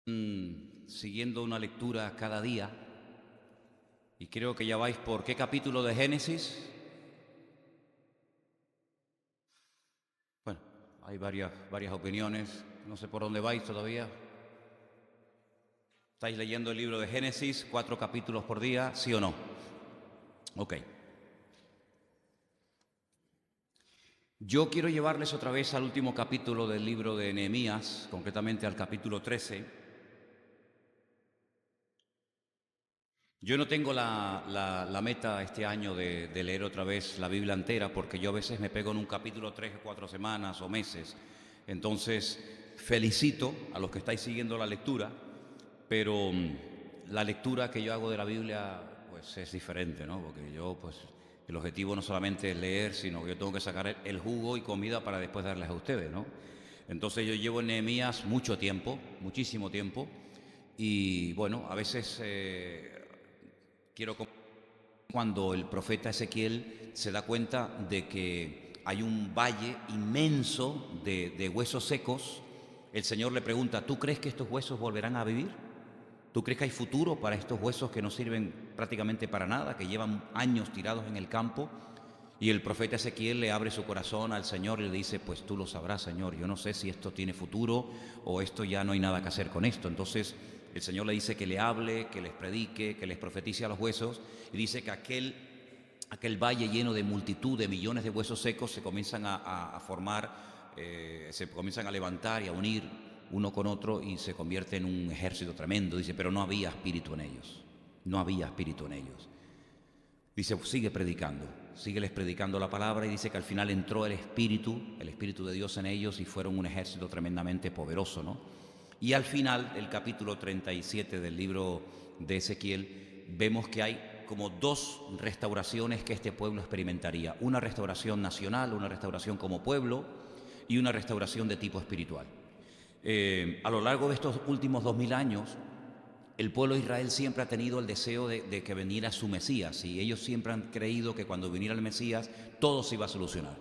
Siguiendo una lectura cada día, y creo que ya vais por ¿qué capítulo de Génesis? Bueno, hay varias opiniones, no sé por dónde vais todavía. ¿Estáis leyendo el libro de Génesis, 4 capítulos por día, sí o no? Ok. Yo quiero llevarles otra vez al último capítulo del libro de Nehemías, concretamente al capítulo 13. Yo no tengo la meta este año de leer otra vez la Biblia entera, porque yo a veces me pego en un capítulo 3 o 4 semanas o meses. Entonces, felicito a los que estáis siguiendo la lectura, pero la lectura que yo hago de la Biblia pues es diferente, ¿no? Porque yo pues el objetivo no solamente es leer, sino que yo tengo que sacar el jugo y comida para después darles a ustedes, ¿no? Entonces yo llevo en Nehemías mucho tiempo, muchísimo tiempo, y bueno, a veces quiero cuando el profeta Ezequiel se da cuenta de que hay un valle inmenso de huesos secos. El Señor le pregunta: ¿tú crees que estos huesos volverán a vivir? ¿Tú crees que hay futuro para estos huesos que no sirven prácticamente para nada, que llevan años tirados en el campo? Y el profeta Ezequiel le abre su corazón al Señor y le dice: pues tú lo sabrás, Señor, yo no sé si esto tiene futuro o esto ya no hay nada que hacer con esto. Entonces el Señor le dice que le hable, que les predique, que les profetice a los huesos, y dice que aquel valle lleno de multitud de millones de huesos secos se comienzan a formar, se comienzan a levantar y a unir uno con otro y se convierte en un ejército tremendo. Dice, pero no había espíritu en ellos, no había espíritu en ellos. Dice, sigue predicando, sígueles predicando la palabra, y dice que al final entró el Espíritu de Dios en ellos y fueron un ejército tremendamente poderoso, ¿no? Y al final, el capítulo 37 del libro de Ezequiel, vemos que hay como dos restauraciones que este pueblo experimentaría. Una restauración nacional, una restauración como pueblo, y una restauración de tipo espiritual. A lo largo de estos últimos 2000 años, el pueblo de Israel siempre ha tenido el deseo de que viniera su Mesías, y ellos siempre han creído que cuando viniera el Mesías todo se iba a solucionar.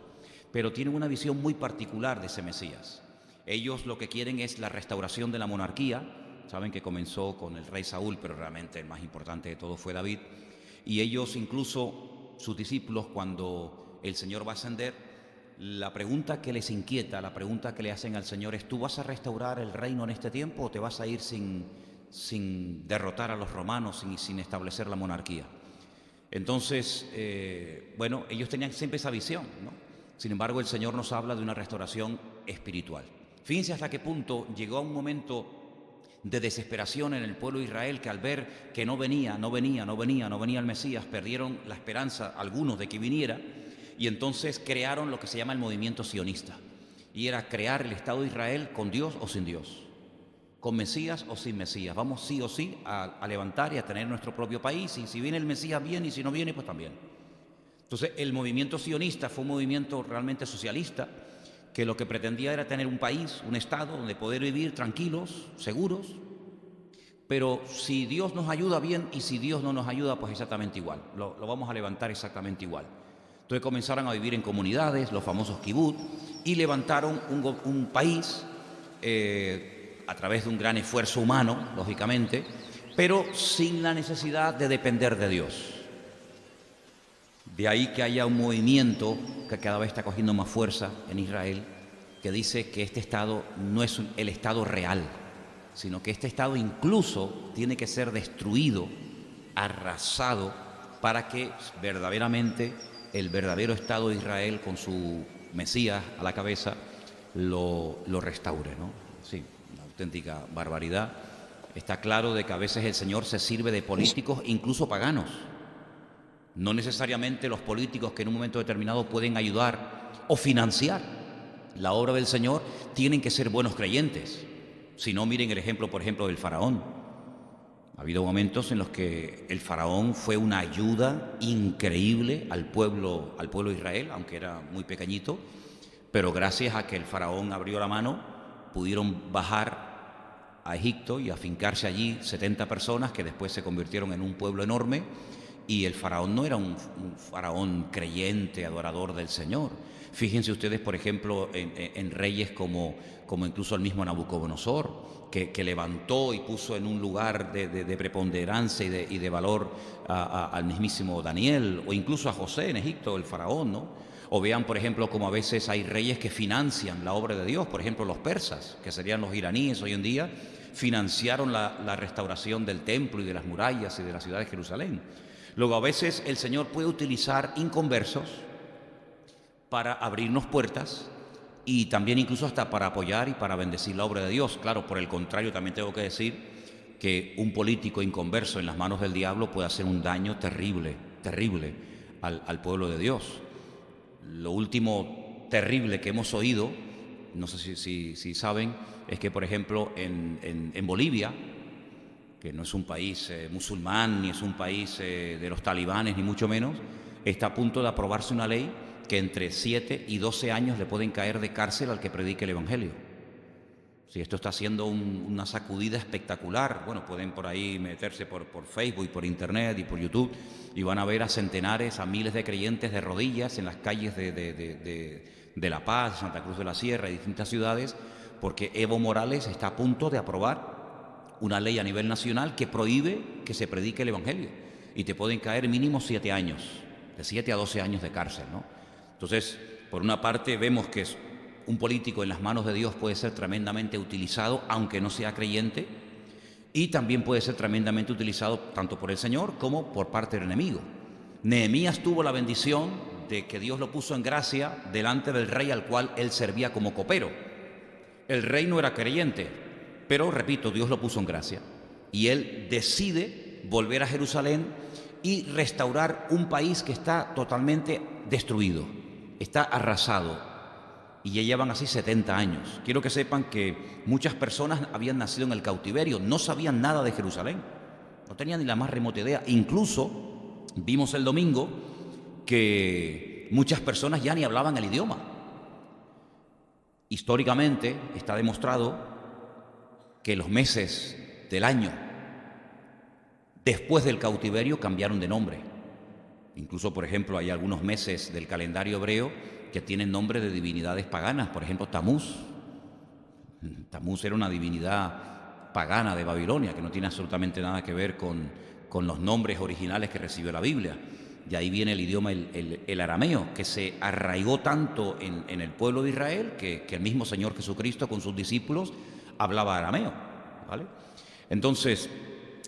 Pero tienen una visión muy particular de ese Mesías. Ellos lo que quieren es la restauración de la monarquía. Saben que comenzó con el rey Saúl, pero realmente el más importante de todo fue David. Y ellos, incluso sus discípulos, cuando el Señor va a ascender, la pregunta que les inquieta, la pregunta que le hacen al Señor es: ¿tú vas a restaurar el reino en este tiempo o te vas a ir sin derrotar a los romanos, sin establecer la monarquía? Entonces, bueno, ellos tenían siempre esa visión, ¿no? Sin embargo, el Señor nos habla de una restauración espiritual. Fíjense hasta qué punto llegó a un momento de desesperación en el pueblo de Israel, que al ver que no venía el Mesías, perdieron la esperanza, algunos, de que viniera, y entonces crearon lo que se llama el movimiento sionista, y era crear el Estado de Israel con Dios o sin Dios, con Mesías o sin Mesías. Vamos sí o sí a levantar y a tener nuestro propio país, y si viene el Mesías bien, y si no viene pues también. Entonces el movimiento sionista fue un movimiento realmente socialista, que lo que pretendía era tener un país, un Estado donde poder vivir tranquilos, seguros, pero si Dios nos ayuda bien, y si Dios no nos ayuda pues exactamente igual, lo vamos a levantar exactamente igual. Entonces comenzaron a vivir en comunidades, los famosos kibbutz, y levantaron un país a través de un gran esfuerzo humano, lógicamente, pero sin la necesidad de depender de Dios. De ahí que haya un movimiento que cada vez está cogiendo más fuerza en Israel, que dice que este Estado no es el Estado real, sino que este Estado incluso tiene que ser destruido, arrasado, para que verdaderamente el verdadero Estado de Israel, con su Mesías a la cabeza, lo restaure, ¿no? Sí, una auténtica barbaridad. Está claro de que a veces el Señor se sirve de políticos, incluso paganos. No necesariamente los políticos que en un momento determinado pueden ayudar o financiar la obra del Señor tienen que ser buenos creyentes. Si no, miren el ejemplo, por ejemplo, del faraón. Ha habido momentos en los que el faraón fue una ayuda increíble al pueblo de Israel, aunque era muy pequeñito, pero gracias a que el faraón abrió la mano, pudieron bajar a Egipto y afincarse allí 70 personas que después se convirtieron en un pueblo enorme, Y el faraón no era un faraón creyente, adorador del Señor. Fíjense ustedes, por ejemplo, en reyes como incluso el mismo Nabucodonosor, que levantó y puso en un lugar de preponderancia y de valor al mismísimo Daniel, o incluso a José en Egipto, el faraón, ¿no? O vean, por ejemplo, como a veces hay reyes que financian la obra de Dios. Por ejemplo, los persas, que serían los iraníes hoy en día, financiaron la restauración del templo y de las murallas y de la ciudad de Jerusalén. Luego, a veces el Señor puede utilizar inconversos para abrirnos puertas y también incluso hasta para apoyar y para bendecir la obra de Dios. Claro, por el contrario, también tengo que decir que un político inconverso en las manos del diablo puede hacer un daño terrible, terrible al pueblo de Dios. Lo último terrible que hemos oído, no sé si saben, es que, por ejemplo, en Bolivia, que no es un país musulmán, ni es un país de los talibanes, ni mucho menos, está a punto de aprobarse una ley que entre 7 y 12 años le pueden caer de cárcel al que predique el Evangelio. Sí, esto está haciendo una sacudida espectacular. Bueno, pueden por ahí meterse por Facebook y por Internet y por YouTube y van a ver a centenares, a miles de creyentes de rodillas en las calles de La Paz, Santa Cruz de la Sierra y distintas ciudades, porque Evo Morales está a punto de aprobar una ley a nivel nacional que prohíbe que se predique el Evangelio y te pueden caer mínimo 7 años, de 7 a 12 años de cárcel, ¿no? Entonces, por una parte vemos que un político en las manos de Dios puede ser tremendamente utilizado, aunque no sea creyente, y también puede ser tremendamente utilizado tanto por el Señor como por parte del enemigo. Nehemías tuvo la bendición de que Dios lo puso en gracia delante del rey al cual él servía como copero. El rey no era creyente, pero repito, Dios lo puso en gracia. Y él decide volver a Jerusalén y restaurar un país que está totalmente destruido, está arrasado. Y ya llevan así 70 años. Quiero que sepan que muchas personas habían nacido en el cautiverio, no sabían nada de Jerusalén, no tenían ni la más remota idea. Incluso vimos el domingo que muchas personas ya ni hablaban el idioma. Históricamente está demostrado que los meses del año después del cautiverio cambiaron de nombre. Incluso, por ejemplo, hay algunos meses del calendario hebreo que tienen nombre de divinidades paganas. Por ejemplo, Tamuz. Tamuz era una divinidad pagana de Babilonia, que no tiene absolutamente nada que ver con los nombres originales que recibió la Biblia. Y ahí viene el idioma, el arameo, que se arraigó tanto en el pueblo de Israel que el mismo Señor Jesucristo con sus discípulos hablaba arameo, ¿vale? Entonces,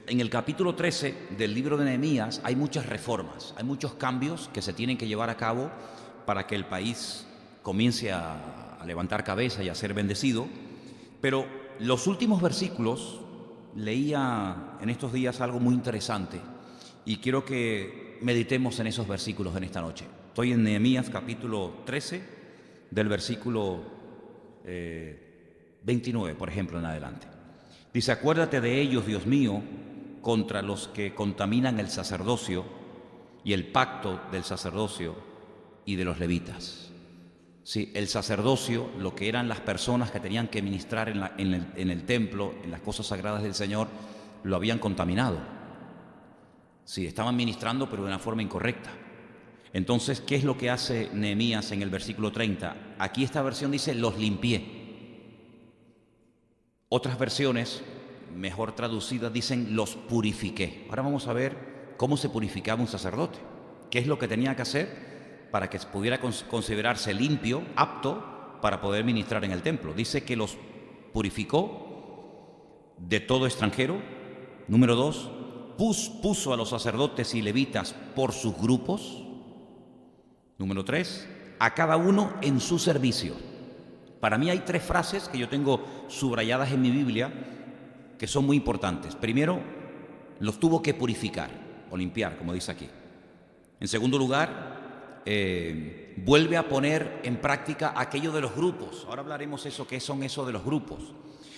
en el capítulo 13 del libro de Nehemías hay muchas reformas, hay muchos cambios que se tienen que llevar a cabo para que el país comience a levantar cabeza y a ser bendecido. Pero los últimos versículos, leía en estos días algo muy interesante y quiero que meditemos en esos versículos en esta noche. Estoy en Nehemías capítulo 13, del versículo 29, por ejemplo, en adelante. Dice: acuérdate de ellos, Dios mío, contra los que contaminan el sacerdocio y el pacto del sacerdocio y de los levitas. Sí, el sacerdocio, lo que eran las personas que tenían que ministrar en el templo, en las cosas sagradas del Señor, lo habían contaminado. Sí, estaban ministrando, pero de una forma incorrecta. Entonces, ¿qué es lo que hace Nehemías en el versículo 30? Aquí esta versión dice: los limpié. Otras versiones, mejor traducidas, dicen: los purifiqué. Ahora vamos a ver cómo se purificaba un sacerdote. ¿Qué es lo que tenía que hacer para que pudiera considerarse limpio, apto para poder ministrar en el templo? Dice que los purificó de todo extranjero. Número 2, puso a los sacerdotes y levitas por sus grupos. Número 3, a cada uno en su servicio. Para mí hay 3 frases que yo tengo subrayadas en mi Biblia que son muy importantes. Primero, los tuvo que purificar o limpiar, como dice aquí. En segundo lugar, vuelve a poner en práctica aquello de los grupos. Ahora hablaremos eso, qué son eso de los grupos.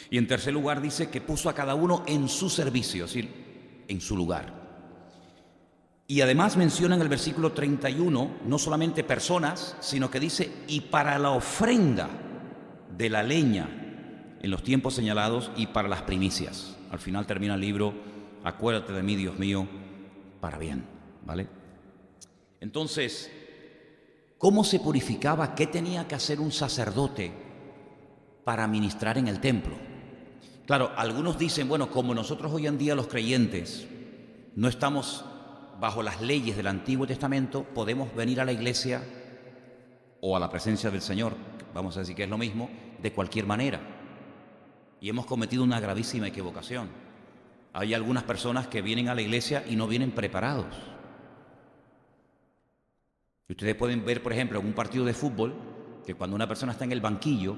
Y en tercer lugar dice que puso a cada uno en su servicio, es decir, en su lugar. Y además menciona en el versículo 31 no solamente personas, sino que dice: y para la ofrenda de la leña en los tiempos señalados y para las primicias. Al final termina el libro: acuérdate de mí, Dios mío, para bien. ¿vale? Entonces, ¿cómo se purificaba? ¿Qué tenía que hacer un sacerdote para ministrar en el templo? Claro, algunos dicen, bueno, como nosotros hoy en día los creyentes no estamos bajo las leyes del Antiguo Testamento, podemos venir a la iglesia o a la presencia del Señor, vamos a decir que es lo mismo, de cualquier manera. Y hemos cometido una gravísima equivocación. Hay algunas personas que vienen a la iglesia y no vienen preparados. Y ustedes pueden ver, por ejemplo, en un partido de fútbol, que cuando una persona está en el banquillo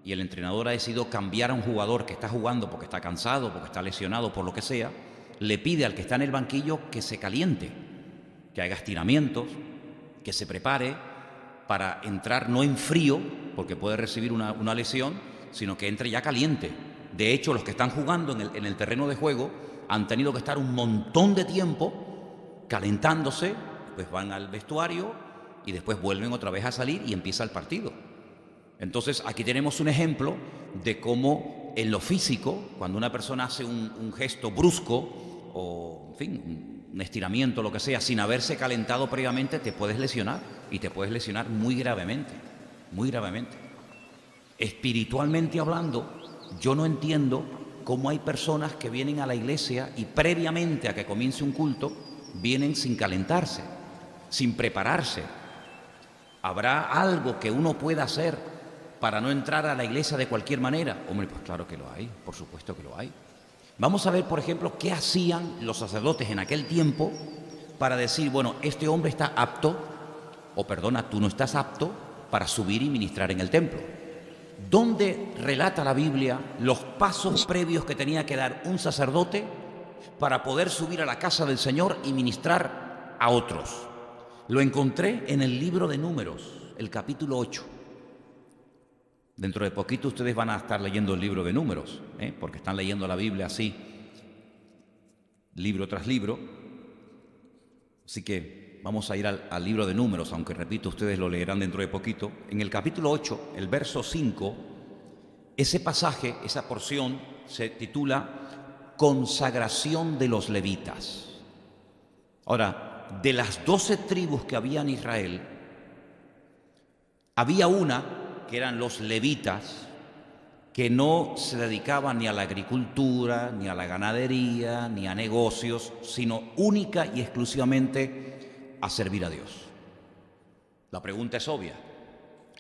y el entrenador ha decidido cambiar a un jugador que está jugando porque está cansado, porque está lesionado, por lo que sea, le pide al que está en el banquillo que se caliente, que haga estiramientos, que se prepare para entrar no en frío, porque puede recibir una lesión, sino que entre ya caliente. De hecho, los que están jugando en el terreno de juego han tenido que estar un montón de tiempo calentándose, pues van al vestuario y después vuelven otra vez a salir y empieza el partido. Entonces, aquí tenemos un ejemplo de cómo en lo físico, cuando una persona hace un gesto brusco o, en fin, un estiramiento, lo que sea, sin haberse calentado previamente, te puedes lesionar y te puedes lesionar muy gravemente, muy gravemente. Espiritualmente hablando, yo no entiendo cómo hay personas que vienen a la iglesia y previamente a que comience un culto, vienen sin calentarse, sin prepararse. ¿Habrá algo que uno pueda hacer para no entrar a la iglesia de cualquier manera? Hombre, pues claro que lo hay, por supuesto que lo hay. Vamos a ver, por ejemplo, qué hacían los sacerdotes en aquel tiempo para decir, bueno, este hombre está apto, o perdona, tú no estás apto para subir y ministrar en el templo. ¿Dónde relata la Biblia los pasos previos que tenía que dar un sacerdote para poder subir a la casa del Señor y ministrar a otros? Lo encontré en el libro de Números, el capítulo 8. Dentro de poquito ustedes van a estar leyendo el libro de Números, porque están leyendo la Biblia así, libro tras libro. Así que vamos a ir al libro de Números, aunque repito, ustedes lo leerán dentro de poquito. En el capítulo 8, el verso 5, ese pasaje, esa porción, se titula Consagración de los levitas. Ahora, de las 12 tribus que había en Israel, había una, que eran los levitas, que no se dedicaban ni a la agricultura, ni a la ganadería, ni a negocios, sino única y exclusivamente a servir a Dios. La pregunta es obvia.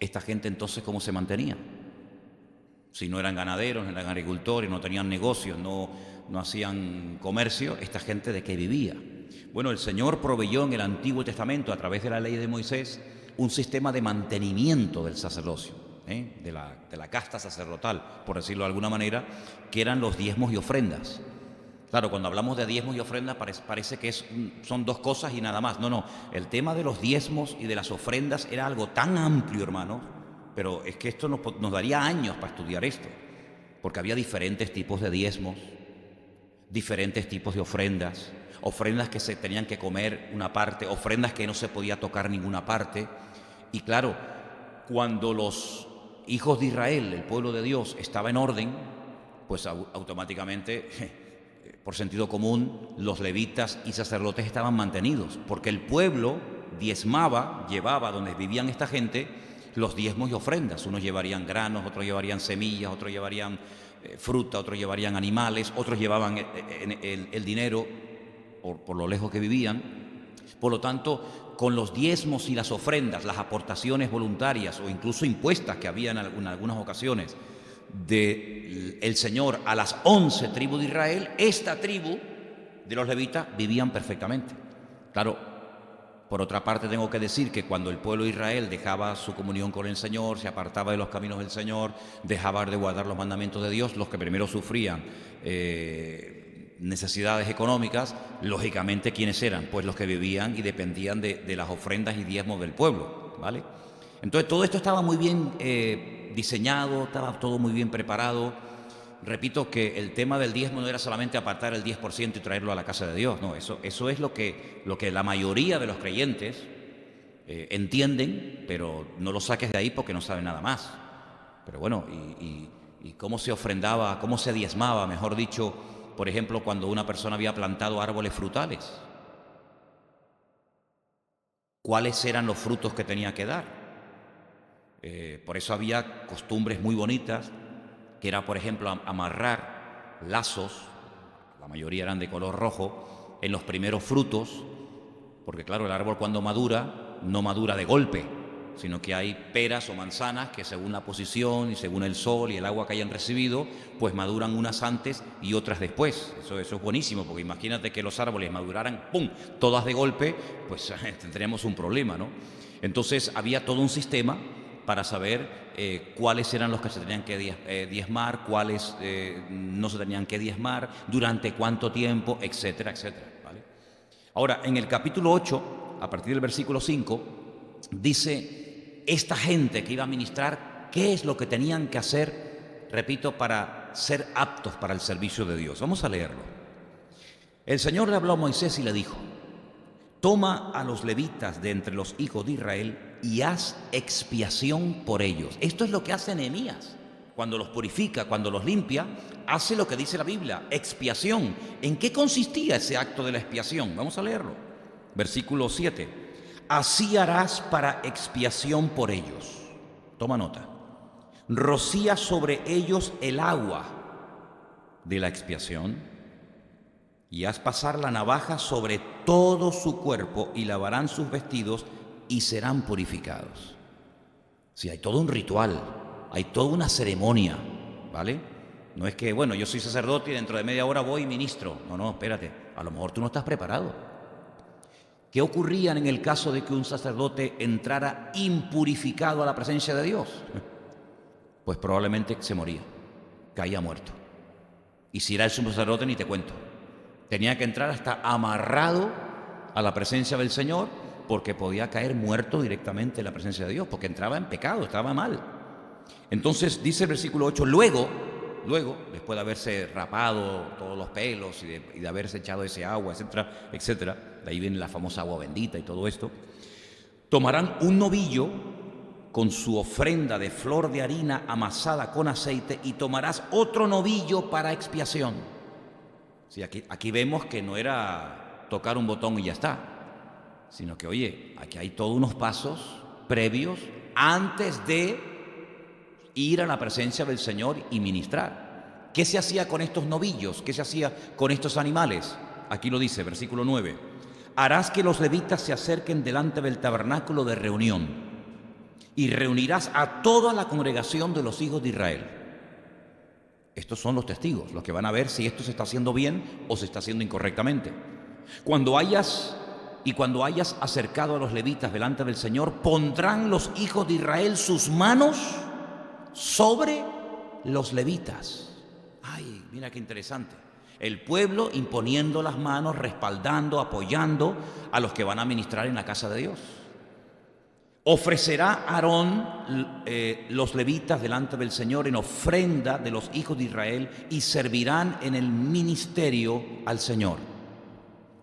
¿Esta gente entonces cómo se mantenía? Si no eran ganaderos, no eran agricultores, no tenían negocios, no hacían comercio, ¿esta gente de qué vivía? Bueno, el Señor proveyó en el Antiguo Testamento, a través de la ley de Moisés, un sistema de mantenimiento del sacerdocio, de la casta sacerdotal, por decirlo de alguna manera, que eran los diezmos y ofrendas. Claro, cuando hablamos de diezmos y ofrendas parece que son dos cosas y nada más. No, el tema de los diezmos y de las ofrendas era algo tan amplio, hermanos, pero es que esto nos daría años para estudiar esto, porque había diferentes tipos de diezmos, diferentes tipos de ofrendas, ofrendas que se tenían que comer una parte, ofrendas que no se podía tocar ninguna parte. Y claro, cuando los hijos de Israel, el pueblo de Dios, estaba en orden, pues automáticamente, por sentido común, los levitas y sacerdotes estaban mantenidos, porque el pueblo diezmaba, llevaba donde vivían esta gente los diezmos y ofrendas. Unos llevarían granos, otros llevarían semillas, otros llevarían fruta, otros llevarían animales, otros llevaban el dinero por lo lejos que vivían. Por lo tanto, con los diezmos y las ofrendas, las aportaciones voluntarias o incluso impuestas que había en algunas ocasiones del Señor a las 11 tribus de Israel, esta tribu de los levitas vivían perfectamente. Claro, por otra parte tengo que decir que cuando el pueblo de Israel dejaba su comunión con el Señor, se apartaba de los caminos del Señor, dejaba de guardar los mandamientos de Dios, los que primero sufrían necesidades económicas, lógicamente, ¿quiénes eran? Pues los que vivían y dependían de las ofrendas y diezmos del pueblo, ¿vale? Entonces todo esto estaba muy bien diseñado, estaba todo muy bien preparado. Repito que el tema del diezmo no era solamente apartar el 10% y traerlo a la casa de Dios, no, eso es lo que la mayoría de los creyentes entienden, pero no lo saques de ahí porque no saben nada más. Pero bueno, y cómo se ofrendaba, cómo se diezmaba, mejor dicho, por ejemplo, cuando una persona había plantado árboles frutales. cuáles eran los frutos que tenía que dar. Por eso había costumbres muy bonitas, que era, por ejemplo, amarrar lazos, la mayoría eran de color rojo, en los primeros frutos, porque claro, el árbol cuando madura, no madura de golpe, sino que hay peras o manzanas que según la posición y según el sol y el agua que hayan recibido, pues maduran unas antes y otras después. Eso es buenísimo, porque imagínate que los árboles maduraran, ¡pum!, todas de golpe, pues tendríamos un problema, ¿no? Entonces había todo un sistema para saber cuáles eran los que se tenían que diezmar, cuáles no se tenían que diezmar, durante cuánto tiempo, etcétera, etcétera, ¿vale? Ahora, en el capítulo 8, a partir del versículo 5, dice esta gente que iba a ministrar qué es lo que tenían que hacer, repito, para ser aptos para el servicio de Dios. Vamos a leerlo. El Señor le habló a Moisés y le dijo: toma a los levitas de entre los hijos de Israel y haz expiación por ellos. Esto es lo que hace Nehemías. Cuando los purifica, cuando los limpia, hace lo que dice la Biblia, expiación. ¿En qué consistía ese acto de la expiación? Vamos a leerlo. Versículo 7. Así harás para expiación por ellos. Toma nota. Rocía sobre ellos el agua de la expiación y haz pasar la navaja sobre todo su cuerpo y lavarán sus vestidos y serán purificados. Sí, hay todo un ritual, hay toda una ceremonia, ¿vale? No es que, bueno, yo soy sacerdote y dentro de media hora voy y ministro. No, espérate, a lo mejor tú no estás preparado. ¿Qué ocurría en el caso de que un sacerdote entrara impurificado a la presencia de Dios? Pues probablemente se moría, caía muerto. Y si era el sumo sacerdote, ni te cuento. Tenía que entrar hasta amarrado a la presencia del Señor, porque podía caer muerto directamente en la presencia de Dios, porque entraba en pecado, estaba mal. Entonces dice el versículo 8, luego, después de haberse rapado todos los pelos y de haberse echado ese agua, etcétera, etcétera, de ahí viene la famosa agua bendita y todo esto, tomarán un novillo con su ofrenda de flor de harina amasada con aceite y tomarás otro novillo para expiación. Sí, aquí vemos que no era tocar un botón y ya está, sino que, oye, aquí hay todos unos pasos previos antes de ir a la presencia del Señor y ministrar. ¿Qué se hacía con estos novillos? ¿Qué se hacía con estos animales? Aquí lo dice, versículo 9. Harás que los levitas se acerquen delante del tabernáculo de reunión y reunirás a toda la congregación de los hijos de Israel. Estos son los testigos, los que van a ver si esto se está haciendo bien o se está haciendo incorrectamente. Cuando hayas acercado a los levitas delante del Señor, pondrán los hijos de Israel sus manos sobre los levitas. Ay, mira qué interesante. El pueblo imponiendo las manos, respaldando, apoyando a los que van a ministrar en la casa de Dios. Ofrecerá Aarón los levitas delante del Señor en ofrenda de los hijos de Israel y servirán en el ministerio al Señor.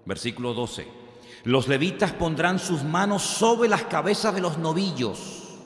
Versículo 12. Los levitas pondrán sus manos sobre las cabezas de los novillos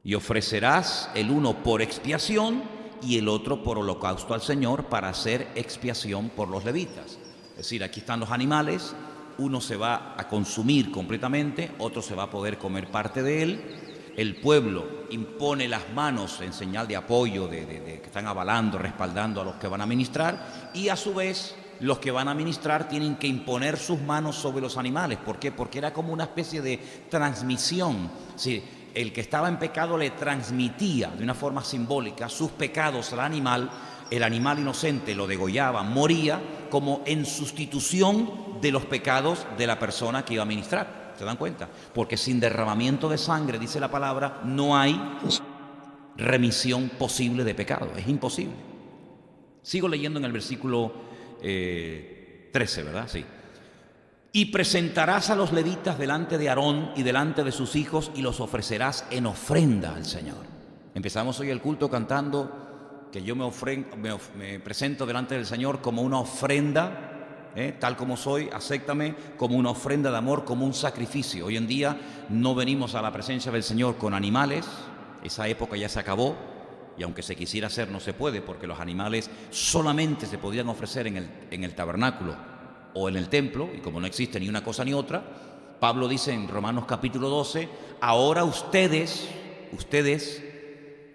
y ofrecerás el uno por expiación y el otro por holocausto al Señor para hacer expiación por los levitas. Es decir, aquí están los animales. Uno se va a consumir completamente, otro se va a poder comer parte de él. El pueblo impone las manos en señal de apoyo, de que están avalando, respaldando a los que van a ministrar, y a su vez los que van a ministrar tienen que imponer sus manos sobre los animales. ¿Por qué? Porque era como una especie de transmisión. Sí, el que estaba en pecado le transmitía de una forma simbólica sus pecados al animal. El animal inocente lo degollaba, moría como en sustitución de los pecados de la persona que iba a ministrar. ¿Se dan cuenta? Porque sin derramamiento de sangre, dice la palabra, no hay remisión posible de pecado. Es imposible. Sigo leyendo en el versículo 13, ¿verdad? Sí. Y presentarás a los levitas delante de Aarón y delante de sus hijos y los ofrecerás en ofrenda al Señor. Empezamos hoy el culto cantando que yo me presento delante del Señor como una ofrenda, tal como soy, acéptame como una ofrenda de amor, como un sacrificio. Hoy en día no venimos a la presencia del Señor con animales, esa época ya se acabó, y aunque se quisiera hacer no se puede, porque los animales solamente se podían ofrecer en el tabernáculo o en el templo, y como no existe ni una cosa ni otra, Pablo dice en Romanos capítulo 12, ahora ustedes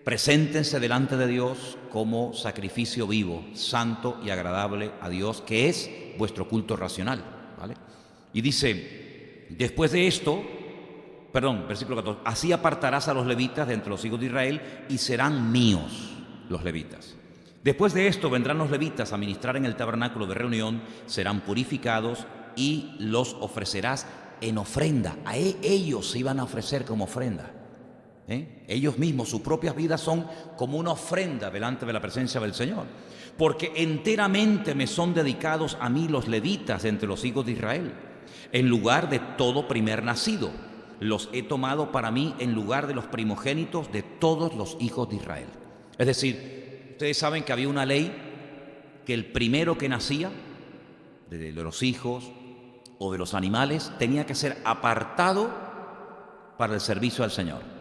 preséntense delante de Dios como sacrificio vivo, santo y agradable a Dios, que es vuestro culto racional, ¿vale? Y dice, después de esto, versículo 14, así apartarás a los levitas de entre los hijos de Israel y serán míos los levitas. Después de esto vendrán los levitas a ministrar en el tabernáculo de reunión, serán purificados y los ofrecerás en ofrenda. A ellos se iban a ofrecer como ofrenda. Ellos mismos, sus propias vidas son como una ofrenda delante de la presencia del Señor. Porque enteramente me son dedicados a mí los levitas entre los hijos de Israel, en lugar de todo primer nacido. Los he tomado para mí en lugar de los primogénitos de todos los hijos de Israel. Es decir, ustedes saben que había una ley que el primero que nacía, de los hijos o de los animales, tenía que ser apartado para el servicio al Señor.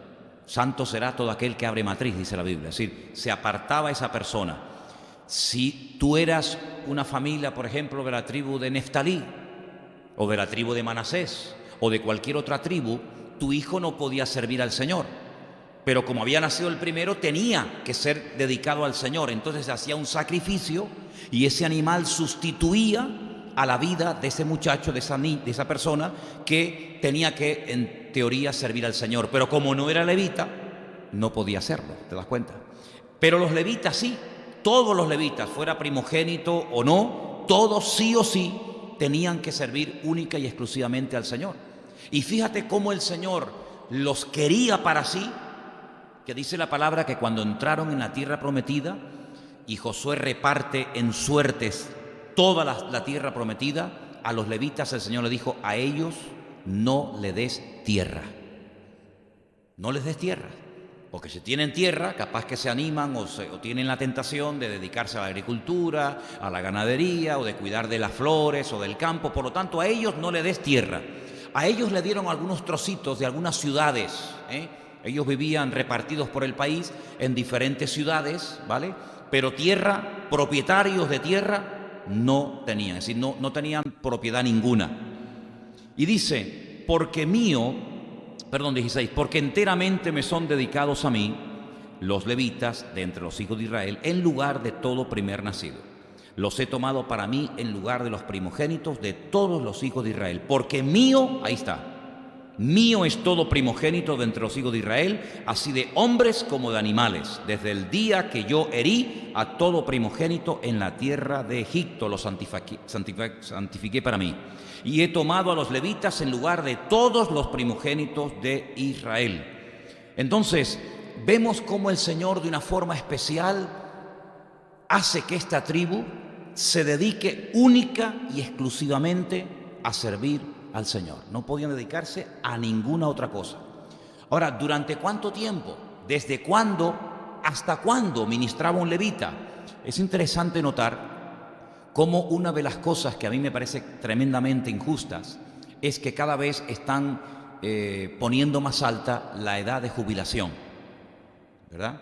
Santo será todo aquel que abre matriz, dice la Biblia. Es decir, se apartaba esa persona. Si tú eras una familia, por ejemplo, de la tribu de Neftalí, o de la tribu de Manasés, o de cualquier otra tribu, tu hijo no podía servir al Señor. Pero como había nacido el primero, tenía que ser dedicado al Señor. Entonces se hacía un sacrificio y ese animal sustituía a la vida de ese muchacho, de esa persona que tenía que, en teoría, servir al Señor. Pero como no era levita, no podía hacerlo, ¿te das cuenta? Pero los levitas sí, todos los levitas, fuera primogénito o no, todos sí o sí tenían que servir única y exclusivamente al Señor. Y fíjate cómo el Señor los quería para sí, que dice la palabra que cuando entraron en la tierra prometida y Josué reparte en suertes toda la tierra prometida, a los levitas el Señor le dijo, a ellos no le des tierra. No les des tierra, porque si tienen tierra, capaz que se animan o tienen la tentación de dedicarse a la agricultura, a la ganadería o de cuidar de las flores o del campo. Por lo tanto, a ellos no le des tierra. A ellos le dieron algunos trocitos de algunas ciudades, Ellos vivían repartidos por el país en diferentes ciudades, ¿vale? Pero tierra, propietarios de tierra, no tenían, es decir, no tenían propiedad ninguna. Y dice, porque 16, porque enteramente me son dedicados a mí los levitas de entre los hijos de Israel, en lugar de todo primer nacido. Los he tomado para mí en lugar de los primogénitos de todos los hijos de Israel. Porque mío, ahí está, mío es todo primogénito de entre los hijos de Israel, así de hombres como de animales, desde el día que yo herí a todo primogénito en la tierra de Egipto, lo santifiqué para mí. Y he tomado a los levitas en lugar de todos los primogénitos de Israel. Entonces, vemos cómo el Señor de una forma especial hace que esta tribu se dedique única y exclusivamente a servir al Señor. No podían dedicarse a ninguna otra cosa. Ahora, ¿durante cuánto tiempo? ¿Desde cuándo hasta cuándo ministraba un levita? Es interesante notar cómo una de las cosas que a mí me parece tremendamente injustas es que cada vez están poniendo más alta la edad de jubilación, ¿verdad?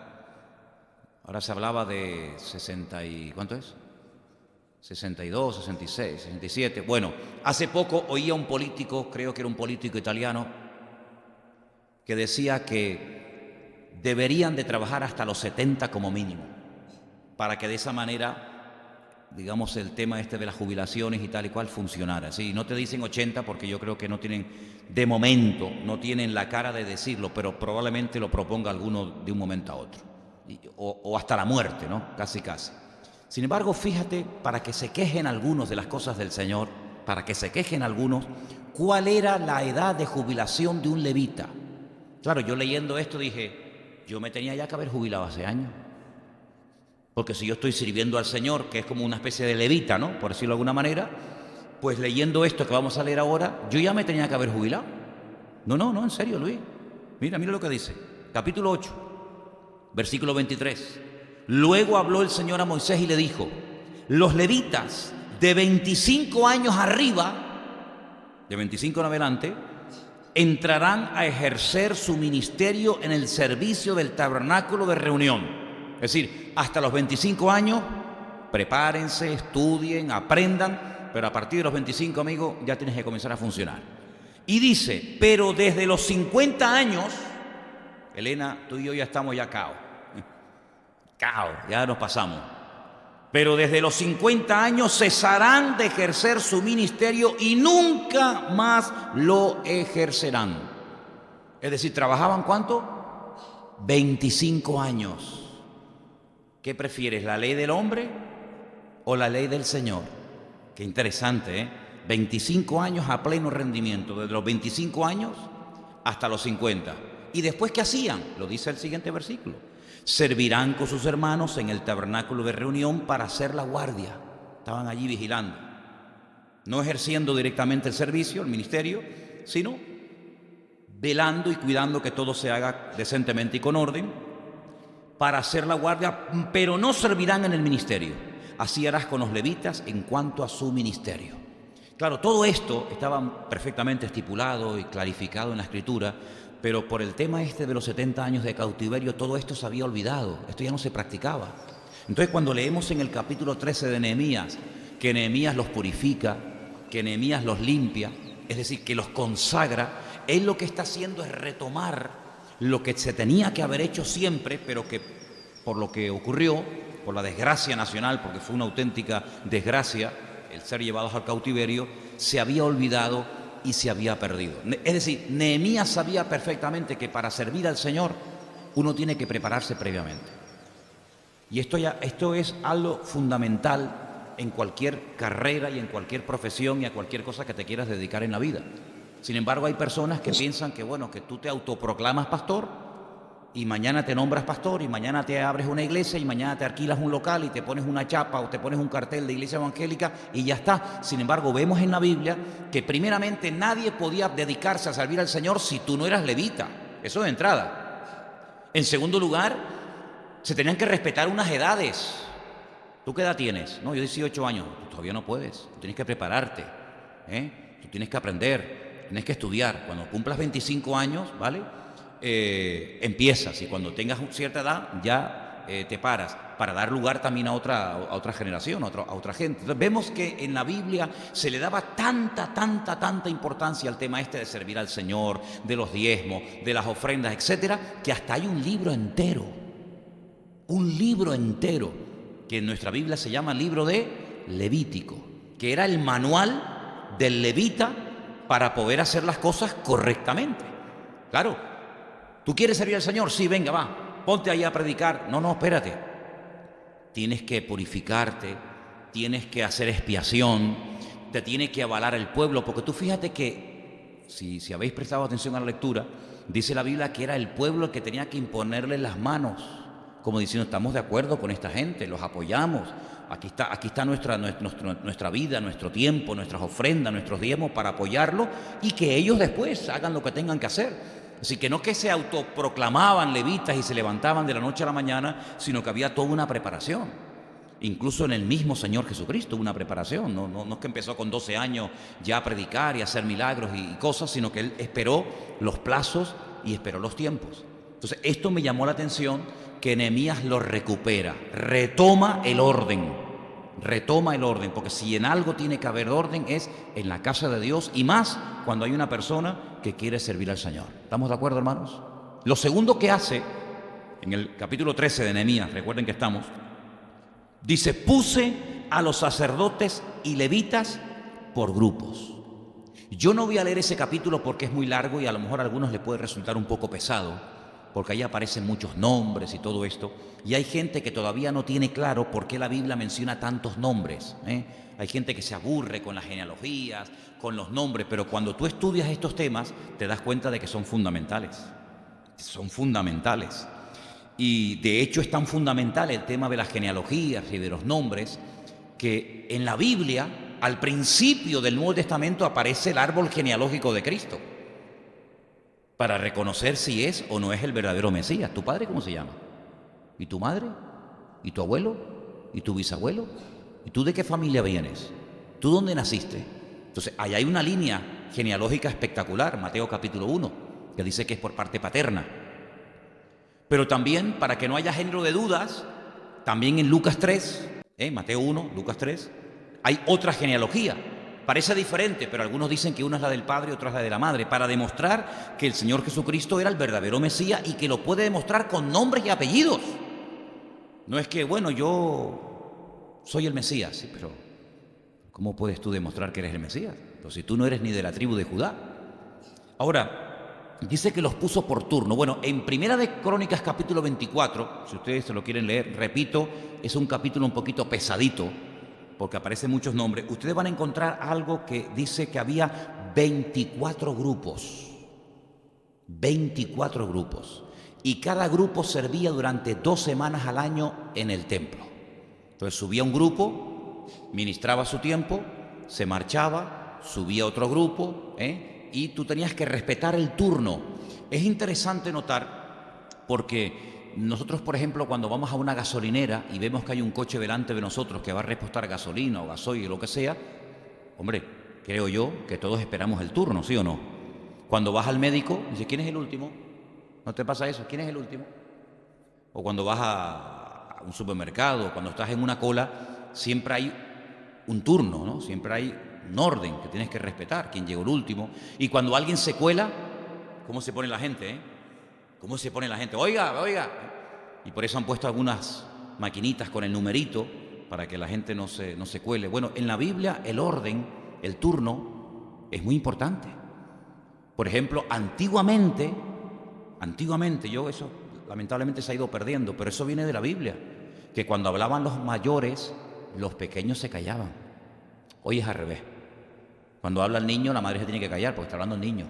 Ahora se hablaba de 60 y... ¿cuánto es? 62, 66, 67. Bueno, hace poco oía un político, creo que era un político italiano, que decía que deberían de trabajar hasta los 70 como mínimo, para que de esa manera, digamos, el tema de las jubilaciones y tal y cual funcionara. Sí, no te dicen 80 porque yo creo que no tienen, de momento, no tienen la cara de decirlo, pero probablemente lo proponga alguno de un momento a otro. O hasta la muerte, ¿no? Casi. Sin embargo, fíjate, para que se quejen algunos de las cosas del Señor, para que se quejen algunos, ¿cuál era la edad de jubilación de un levita? Claro, yo leyendo esto dije, yo me tenía ya que haber jubilado hace años. Porque si yo estoy sirviendo al Señor, que es como una especie de levita, ¿no? Por decirlo de alguna manera, pues leyendo esto que vamos a leer ahora, yo ya me tenía que haber jubilado. No, en serio, Luis. Mira lo que dice. Capítulo 8, versículo 23. Luego habló el Señor a Moisés y le dijo, los levitas de 25 años arriba, de 25 en adelante, entrarán a ejercer su ministerio en el servicio del tabernáculo de reunión. Es decir, hasta los 25 años, prepárense, estudien, aprendan, pero a partir de los 25, amigos, ya tienes que comenzar a funcionar. Y dice, pero desde los 50 años, Elena, tú y yo ya estamos ya cao, ya nos pasamos. Pero desde los 50 años cesarán de ejercer su ministerio y nunca más lo ejercerán. Es decir, ¿trabajaban cuánto? 25 años. ¿Qué prefieres, la ley del hombre o la ley del Señor? Qué interesante, ¿eh? 25 años a pleno rendimiento, desde los 25 años hasta los 50. ¿Y después qué hacían? Lo dice el siguiente versículo. Servirán con sus hermanos en el tabernáculo de reunión para hacer la guardia. Estaban allí vigilando, no ejerciendo directamente el servicio, el ministerio, sino velando y cuidando que todo se haga decentemente y con orden, para hacer la guardia, pero no servirán en el ministerio. Así harás con los levitas en cuanto a su ministerio. Claro, todo esto estaba perfectamente estipulado y clarificado en la Escritura, pero por el tema este de los 70 años de cautiverio, todo esto se había olvidado, esto ya no se practicaba. Entonces, cuando leemos en el capítulo 13 de Nehemías, que Nehemías los purifica, que Nehemías los limpia, es decir, que los consagra, él lo que está haciendo es retomar lo que se tenía que haber hecho siempre, pero que por lo que ocurrió, por la desgracia nacional, porque fue una auténtica desgracia el ser llevados al cautiverio, se había olvidado y se había perdido. Es decir, Nehemías sabía perfectamente que para servir al Señor uno tiene que prepararse previamente. Y esto es algo fundamental en cualquier carrera y en cualquier profesión y a cualquier cosa que te quieras dedicar en la vida. Sin embargo, hay personas que piensan que, bueno, que tú te autoproclamas pastor y mañana te nombras pastor y mañana te abres una iglesia y mañana te alquilas un local y te pones una chapa o te pones un cartel de iglesia evangélica y ya está. Sin embargo, vemos en la Biblia que primeramente nadie podía dedicarse a servir al Señor si tú no eras levita. Eso de entrada. En segundo lugar, se tenían que respetar unas edades. ¿Tú qué edad tienes? No, yo 18 años. Tú todavía no puedes. Tú tienes que prepararte. Tú tienes que aprender. Tienes que estudiar. Cuando cumplas 25 años, ¿vale? Empiezas, y cuando tengas cierta edad ya te paras, para dar lugar también a otra generación, a otra gente. Entonces vemos que en la Biblia se le daba tanta importancia al tema este de servir al Señor, de los diezmos, de las ofrendas, etcétera, que hasta hay un libro entero que en nuestra Biblia se llama libro de Levítico, que era el manual del levita para poder hacer las cosas correctamente. Claro, ¿tú quieres servir al Señor? Sí, venga, va, ponte ahí a predicar. No, espérate. Tienes que purificarte, tienes que hacer expiación, te tiene que avalar el pueblo, porque tú fíjate que, si habéis prestado atención a la lectura, dice la Biblia que era el pueblo el que tenía que imponerle las manos, como diciendo, estamos de acuerdo con esta gente, los apoyamos, aquí está nuestra vida, nuestro tiempo, nuestras ofrendas, nuestros diezmos para apoyarlo y que ellos después hagan lo que tengan que hacer. Así que no que se autoproclamaban levitas y se levantaban de la noche a la mañana, sino que había toda una preparación. Incluso en el mismo Señor Jesucristo hubo una preparación. No es que empezó con 12 años ya a predicar y a hacer milagros y cosas, sino que Él esperó los plazos y esperó los tiempos. Entonces, esto me llamó la atención, que Nehemías lo recupera, retoma el orden, porque si en algo tiene que haber orden es en la casa de Dios, y más cuando hay una persona que quiere servir al Señor. ¿Estamos de acuerdo, hermanos? Lo segundo que hace, en el capítulo 13 de Nehemías, recuerden que estamos, dice, puse a los sacerdotes y levitas por grupos. Yo no voy a leer ese capítulo porque es muy largo y a lo mejor a algunos les puede resultar un poco pesado, porque ahí aparecen muchos nombres y todo esto, y hay gente que todavía no tiene claro por qué la Biblia menciona tantos nombres. Hay gente que se aburre con las genealogías, con los nombres, pero cuando tú estudias estos temas te das cuenta de que son fundamentales. Y de hecho es tan fundamental el tema de las genealogías y de los nombres, que en la Biblia, al principio del Nuevo Testamento, aparece el árbol genealógico de Cristo, para reconocer si es o no es el verdadero Mesías. ¿Tu padre cómo se llama? ¿Y tu madre? ¿Y tu abuelo? ¿Y tu bisabuelo? ¿Y tú de qué familia vienes? ¿Tú dónde naciste? Entonces, ahí hay una línea genealógica espectacular, Mateo capítulo 1, que dice que es por parte paterna. Pero también, para que no haya género de dudas, también en Lucas 3, Mateo 1, Lucas 3, hay otra genealogía, Parece diferente, pero algunos dicen que una es la del Padre y otra es la de la Madre, para demostrar que el Señor Jesucristo era el verdadero Mesías y que lo puede demostrar con nombres y apellidos. No es que, bueno, yo soy el Mesías, sí, pero ¿cómo puedes tú demostrar que eres el Mesías? Pues si tú no eres ni de la tribu de Judá. Ahora, dice que los puso por turno. Bueno, en Primera de Crónicas capítulo 24, si ustedes se lo quieren leer, repito, es un capítulo un poquito pesadito, porque aparecen muchos nombres. Ustedes van a encontrar algo que dice que había 24 grupos. 24 grupos. Y cada grupo servía durante 2 semanas al año en el templo. Entonces subía un grupo, ministraba su tiempo, se marchaba, subía otro grupo, y tú tenías que respetar el turno. Es interesante notar, porque nosotros, por ejemplo, cuando vamos a una gasolinera y vemos que hay un coche delante de nosotros que va a repostar gasolina o gasoil o lo que sea, hombre, creo yo que todos esperamos el turno, ¿sí o no? Cuando vas al médico, dices, ¿quién es el último? ¿No te pasa eso? ¿Quién es el último? O cuando vas a un supermercado, cuando estás en una cola, siempre hay un turno, ¿no? Siempre hay un orden que tienes que respetar, quién llegó el último. Y cuando alguien se cuela, ¿cómo se pone la gente, ¿Cómo se pone la gente? Oiga, oiga. Y por eso han puesto algunas maquinitas con el numerito para que la gente no se cuele. Bueno, en la Biblia el orden, el turno, es muy importante. Por ejemplo, antiguamente, yo eso lamentablemente se ha ido perdiendo, pero eso viene de la Biblia, que cuando hablaban los mayores, los pequeños se callaban. Hoy es al revés. Cuando habla el niño, la madre se tiene que callar porque está hablando el niño.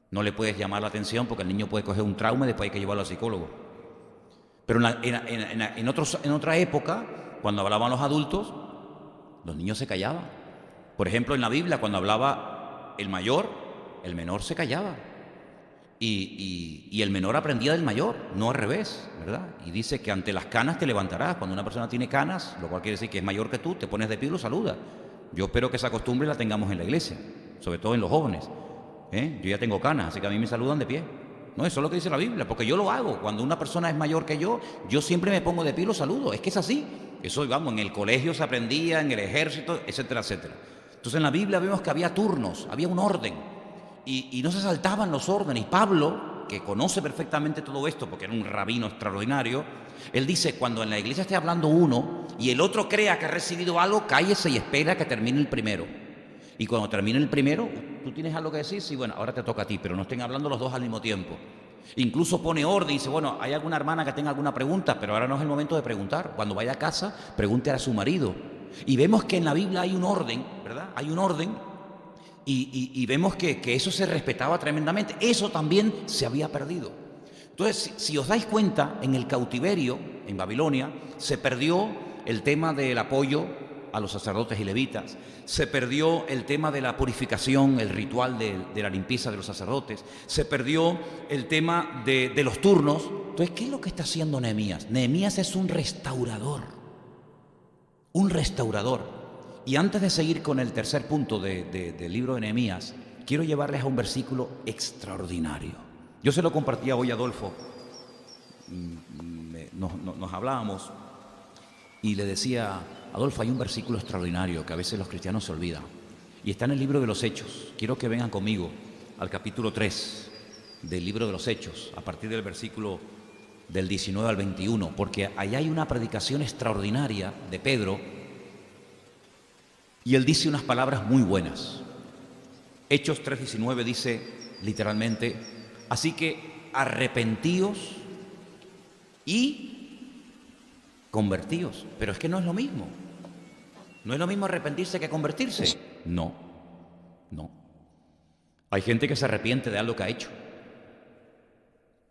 No le puedes llamar la atención porque el niño puede coger un trauma y después hay que llevarlo al psicólogo. Pero en otra época, cuando hablaban los adultos, los niños se callaban. Por ejemplo, en la Biblia, cuando hablaba el mayor, el menor se callaba. Y el menor aprendía del mayor, no al revés, ¿verdad? Y dice que ante las canas te levantarás. Cuando una persona tiene canas, lo cual quiere decir que es mayor que tú, te pones de pie y lo saludas. Yo espero que esa costumbre la tengamos en la iglesia, sobre todo en los jóvenes. Yo ya tengo canas, así que a mí me saludan de pie. No, eso es lo que dice la Biblia, porque yo lo hago. Cuando una persona es mayor que yo siempre me pongo de pie y lo saludo. Es que es así. Eso, vamos, en el colegio se aprendía, en el ejército, etcétera, etcétera. Entonces en la Biblia vemos que había turnos, había un orden. Y no se saltaban los órdenes. Y Pablo, que conoce perfectamente todo esto, porque era un rabino extraordinario, él dice, cuando en la iglesia esté hablando uno y el otro crea que ha recibido algo, cállese y espera que termine el primero. Y cuando termine el primero, ¿tú tienes algo que decir? Sí, bueno, ahora te toca a ti, pero no estén hablando los dos al mismo tiempo. Incluso pone orden y dice, bueno, hay alguna hermana que tenga alguna pregunta, pero ahora no es el momento de preguntar. Cuando vaya a casa, pregunte a su marido. Y vemos que en la Biblia hay un orden, ¿verdad? Hay un orden y vemos que eso se respetaba tremendamente. Eso también se había perdido. Entonces, si os dais cuenta, en el cautiverio, en Babilonia, se perdió el tema del apoyo a los sacerdotes y levitas, se perdió el tema de la purificación, el ritual de la limpieza de los sacerdotes, se perdió el tema de los turnos. Entonces, ¿qué es lo que está haciendo Nehemías? Nehemías es un restaurador, un restaurador. Y antes de seguir con el tercer punto del libro de Nehemías, quiero llevarles a un versículo extraordinario. Yo se lo compartía hoy a Adolfo, nos hablábamos y le decía, Adolfo, hay un versículo extraordinario que a veces los cristianos se olvidan y está en el libro de los Hechos. Quiero que vengan conmigo al capítulo 3 del libro de los Hechos, a partir del versículo del 19 al 21, porque allá hay una predicación extraordinaria de Pedro y él dice unas palabras muy buenas. Hechos 3:19 dice literalmente, así que arrepentíos y convertíos. Pero es que no es lo mismo. ¿No es lo mismo arrepentirse que convertirse? No. Hay gente que se arrepiente de algo que ha hecho,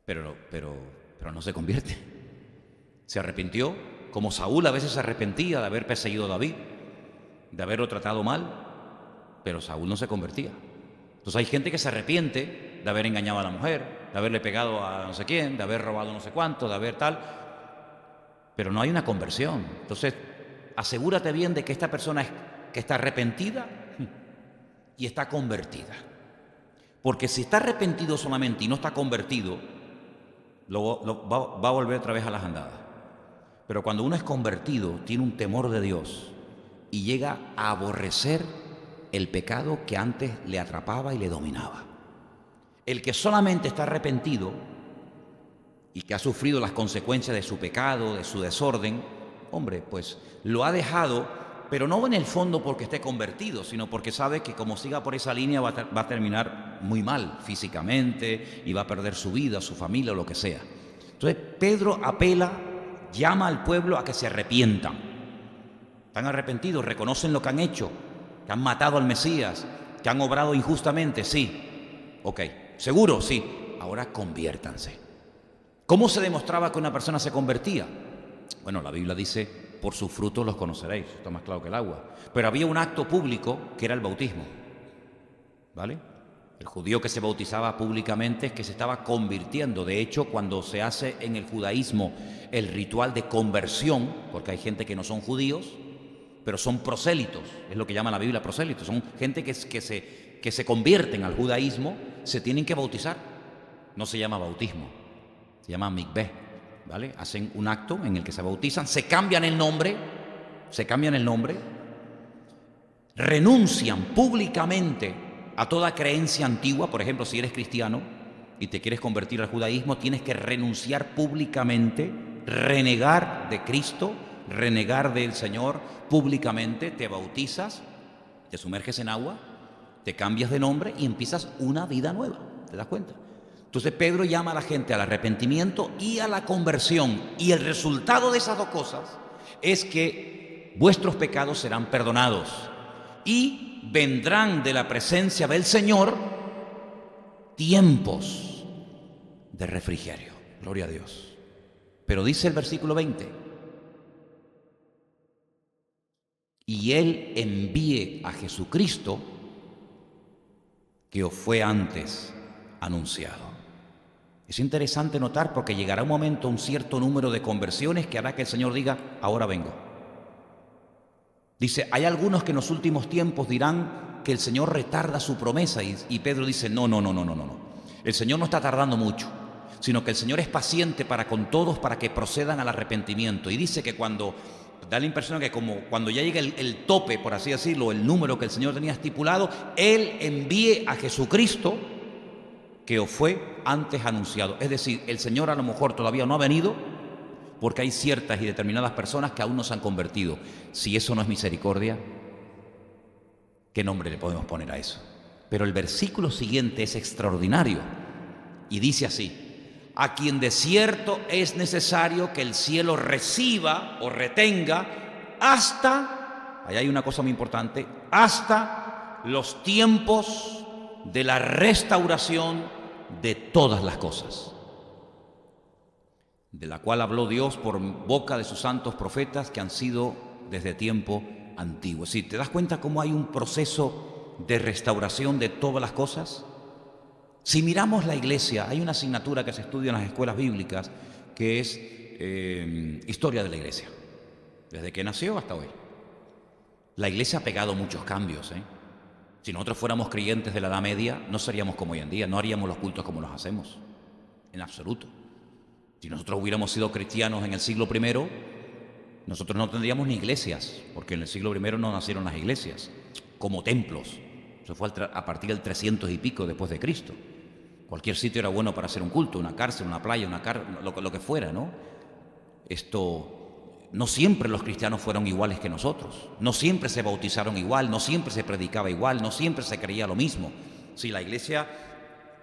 pero no se convierte. Se arrepintió, como Saúl a veces se arrepentía de haber perseguido a David, de haberlo tratado mal, pero Saúl no se convertía. Entonces hay gente que se arrepiente de haber engañado a la mujer, de haberle pegado a no sé quién, de haber robado no sé cuánto, de haber tal, pero no hay una conversión. Entonces, asegúrate bien de que esta persona que está arrepentida y está convertida. Porque si está arrepentido solamente y no está convertido, va a volver otra vez a las andadas. Pero cuando uno es convertido, tiene un temor de Dios, y llega a aborrecer el pecado que antes le atrapaba y le dominaba. El que solamente está arrepentido y que ha sufrido las consecuencias de su pecado, de su desorden, hombre, pues lo ha dejado, pero no en el fondo porque esté convertido, sino porque sabe que como siga por esa línea va a terminar muy mal físicamente y va a perder su vida, su familia o lo que sea. Entonces Pedro apela, llama al pueblo a que se arrepientan. Están arrepentidos, reconocen lo que han hecho, que han matado al Mesías, que han obrado injustamente, sí. Ok, ¿seguro? Sí. Ahora conviértanse. ¿Cómo se demostraba que una persona se convertía? Bueno, la Biblia dice, por sus frutos los conoceréis, está más claro que el agua. Pero había un acto público que era el bautismo, ¿vale? El judío que se bautizaba públicamente es que se estaba convirtiendo. De hecho, cuando se hace en el judaísmo el ritual de conversión, porque hay gente que no son judíos, pero son prosélitos, es lo que llama la Biblia prosélitos, son gente que se convierten al judaísmo, se tienen que bautizar. No se llama bautismo, se llama mikveh, ¿vale? Hacen un acto en el que se bautizan, se cambian el nombre, renuncian públicamente a toda creencia antigua. Por ejemplo, si eres cristiano y te quieres convertir al judaísmo, tienes que renunciar públicamente, renegar de Cristo, renegar del Señor públicamente, te bautizas, te sumerges en agua, te cambias de nombre y empiezas una vida nueva. ¿Te das cuenta? Entonces Pedro llama a la gente al arrepentimiento y a la conversión, y el resultado de esas dos cosas es que vuestros pecados serán perdonados y vendrán de la presencia del Señor tiempos de refrigerio. Gloria a Dios. Pero dice el versículo 20: y Él envíe a Jesucristo, que os fue antes anunciado. Es interesante notar, porque llegará un momento, un cierto número de conversiones que hará que el Señor diga, ahora vengo. Dice, hay algunos que en los últimos tiempos dirán que el Señor retarda su promesa, y Pedro dice, no. El Señor no está tardando mucho, sino que el Señor es paciente para con todos, para que procedan al arrepentimiento. Y dice que da la impresión que como cuando ya llega el tope, por así decirlo, el número que el Señor tenía estipulado, Él envíe a Jesucristo, que os fue antes anunciado. Es decir, el Señor a lo mejor todavía no ha venido, porque hay ciertas y determinadas personas que aún no se han convertido. Si eso no es misericordia, ¿qué nombre le podemos poner a eso? Pero el versículo siguiente es extraordinario y dice así: a quien de cierto es necesario que el cielo reciba o retenga hasta, ahí hay una cosa muy importante, hasta los tiempos de la restauración de todas las cosas, de la cual habló Dios por boca de sus santos profetas que han sido desde tiempo antiguo. Es decir, ¿te das cuenta cómo hay un proceso de restauración de todas las cosas? Si miramos la iglesia, hay una asignatura que se estudia en las escuelas bíblicas que es historia de la iglesia, desde que nació hasta hoy. La iglesia ha pegado muchos cambios, Si nosotros fuéramos creyentes de la Edad Media, no seríamos como hoy en día, no haríamos los cultos como los hacemos, en absoluto. Si nosotros hubiéramos sido cristianos en el siglo I, nosotros no tendríamos ni iglesias, porque en el siglo I no nacieron las iglesias, como templos. Eso fue a partir del 300 y pico después de Cristo. Cualquier sitio era bueno para hacer un culto, una cárcel, una playa, lo que fuera, ¿no? No siempre los cristianos fueron iguales que nosotros, no siempre se bautizaron igual, no siempre se predicaba igual, no siempre se creía lo mismo. Sí, la iglesia,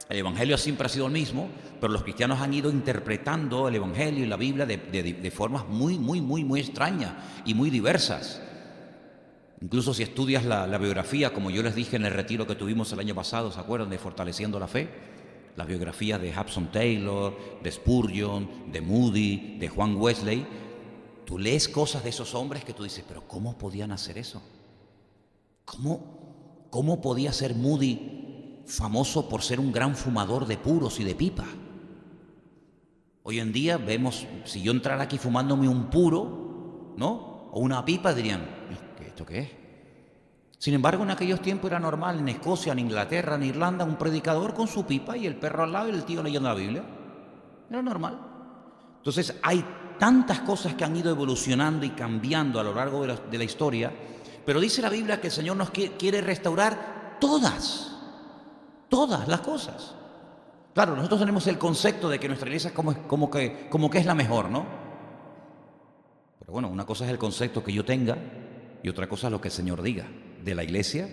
el evangelio siempre ha sido el mismo, pero los cristianos han ido interpretando el evangelio y la Biblia de formas muy extrañas y muy diversas. Incluso si estudias la biografía, como yo les dije en el retiro que tuvimos el año pasado, ¿se acuerdan? De Fortaleciendo la Fe. Las biografías de Hudson Taylor, de Spurgeon, de Moody, de Juan Wesley. Tú lees cosas de esos hombres que tú dices, pero ¿cómo podían hacer eso? ¿Cómo podía ser Moody famoso por ser un gran fumador de puros y de pipa? Hoy en día vemos, si yo entrara aquí fumándome un puro, ¿no? O una pipa, dirían, ¿esto qué es? Sin embargo, en aquellos tiempos era normal, en Escocia, en Inglaterra, en Irlanda, un predicador con su pipa y el perro al lado y el tío leyendo la Biblia. Era normal. Entonces hay tantas cosas que han ido evolucionando y cambiando a lo largo de la historia, Pero dice la Biblia que el Señor nos quiere restaurar todas las cosas. Claro, nosotros tenemos el concepto de que nuestra iglesia es como que es la mejor, ¿no? Pero bueno, una cosa es el concepto que yo tenga y otra cosa es lo que el Señor diga de la iglesia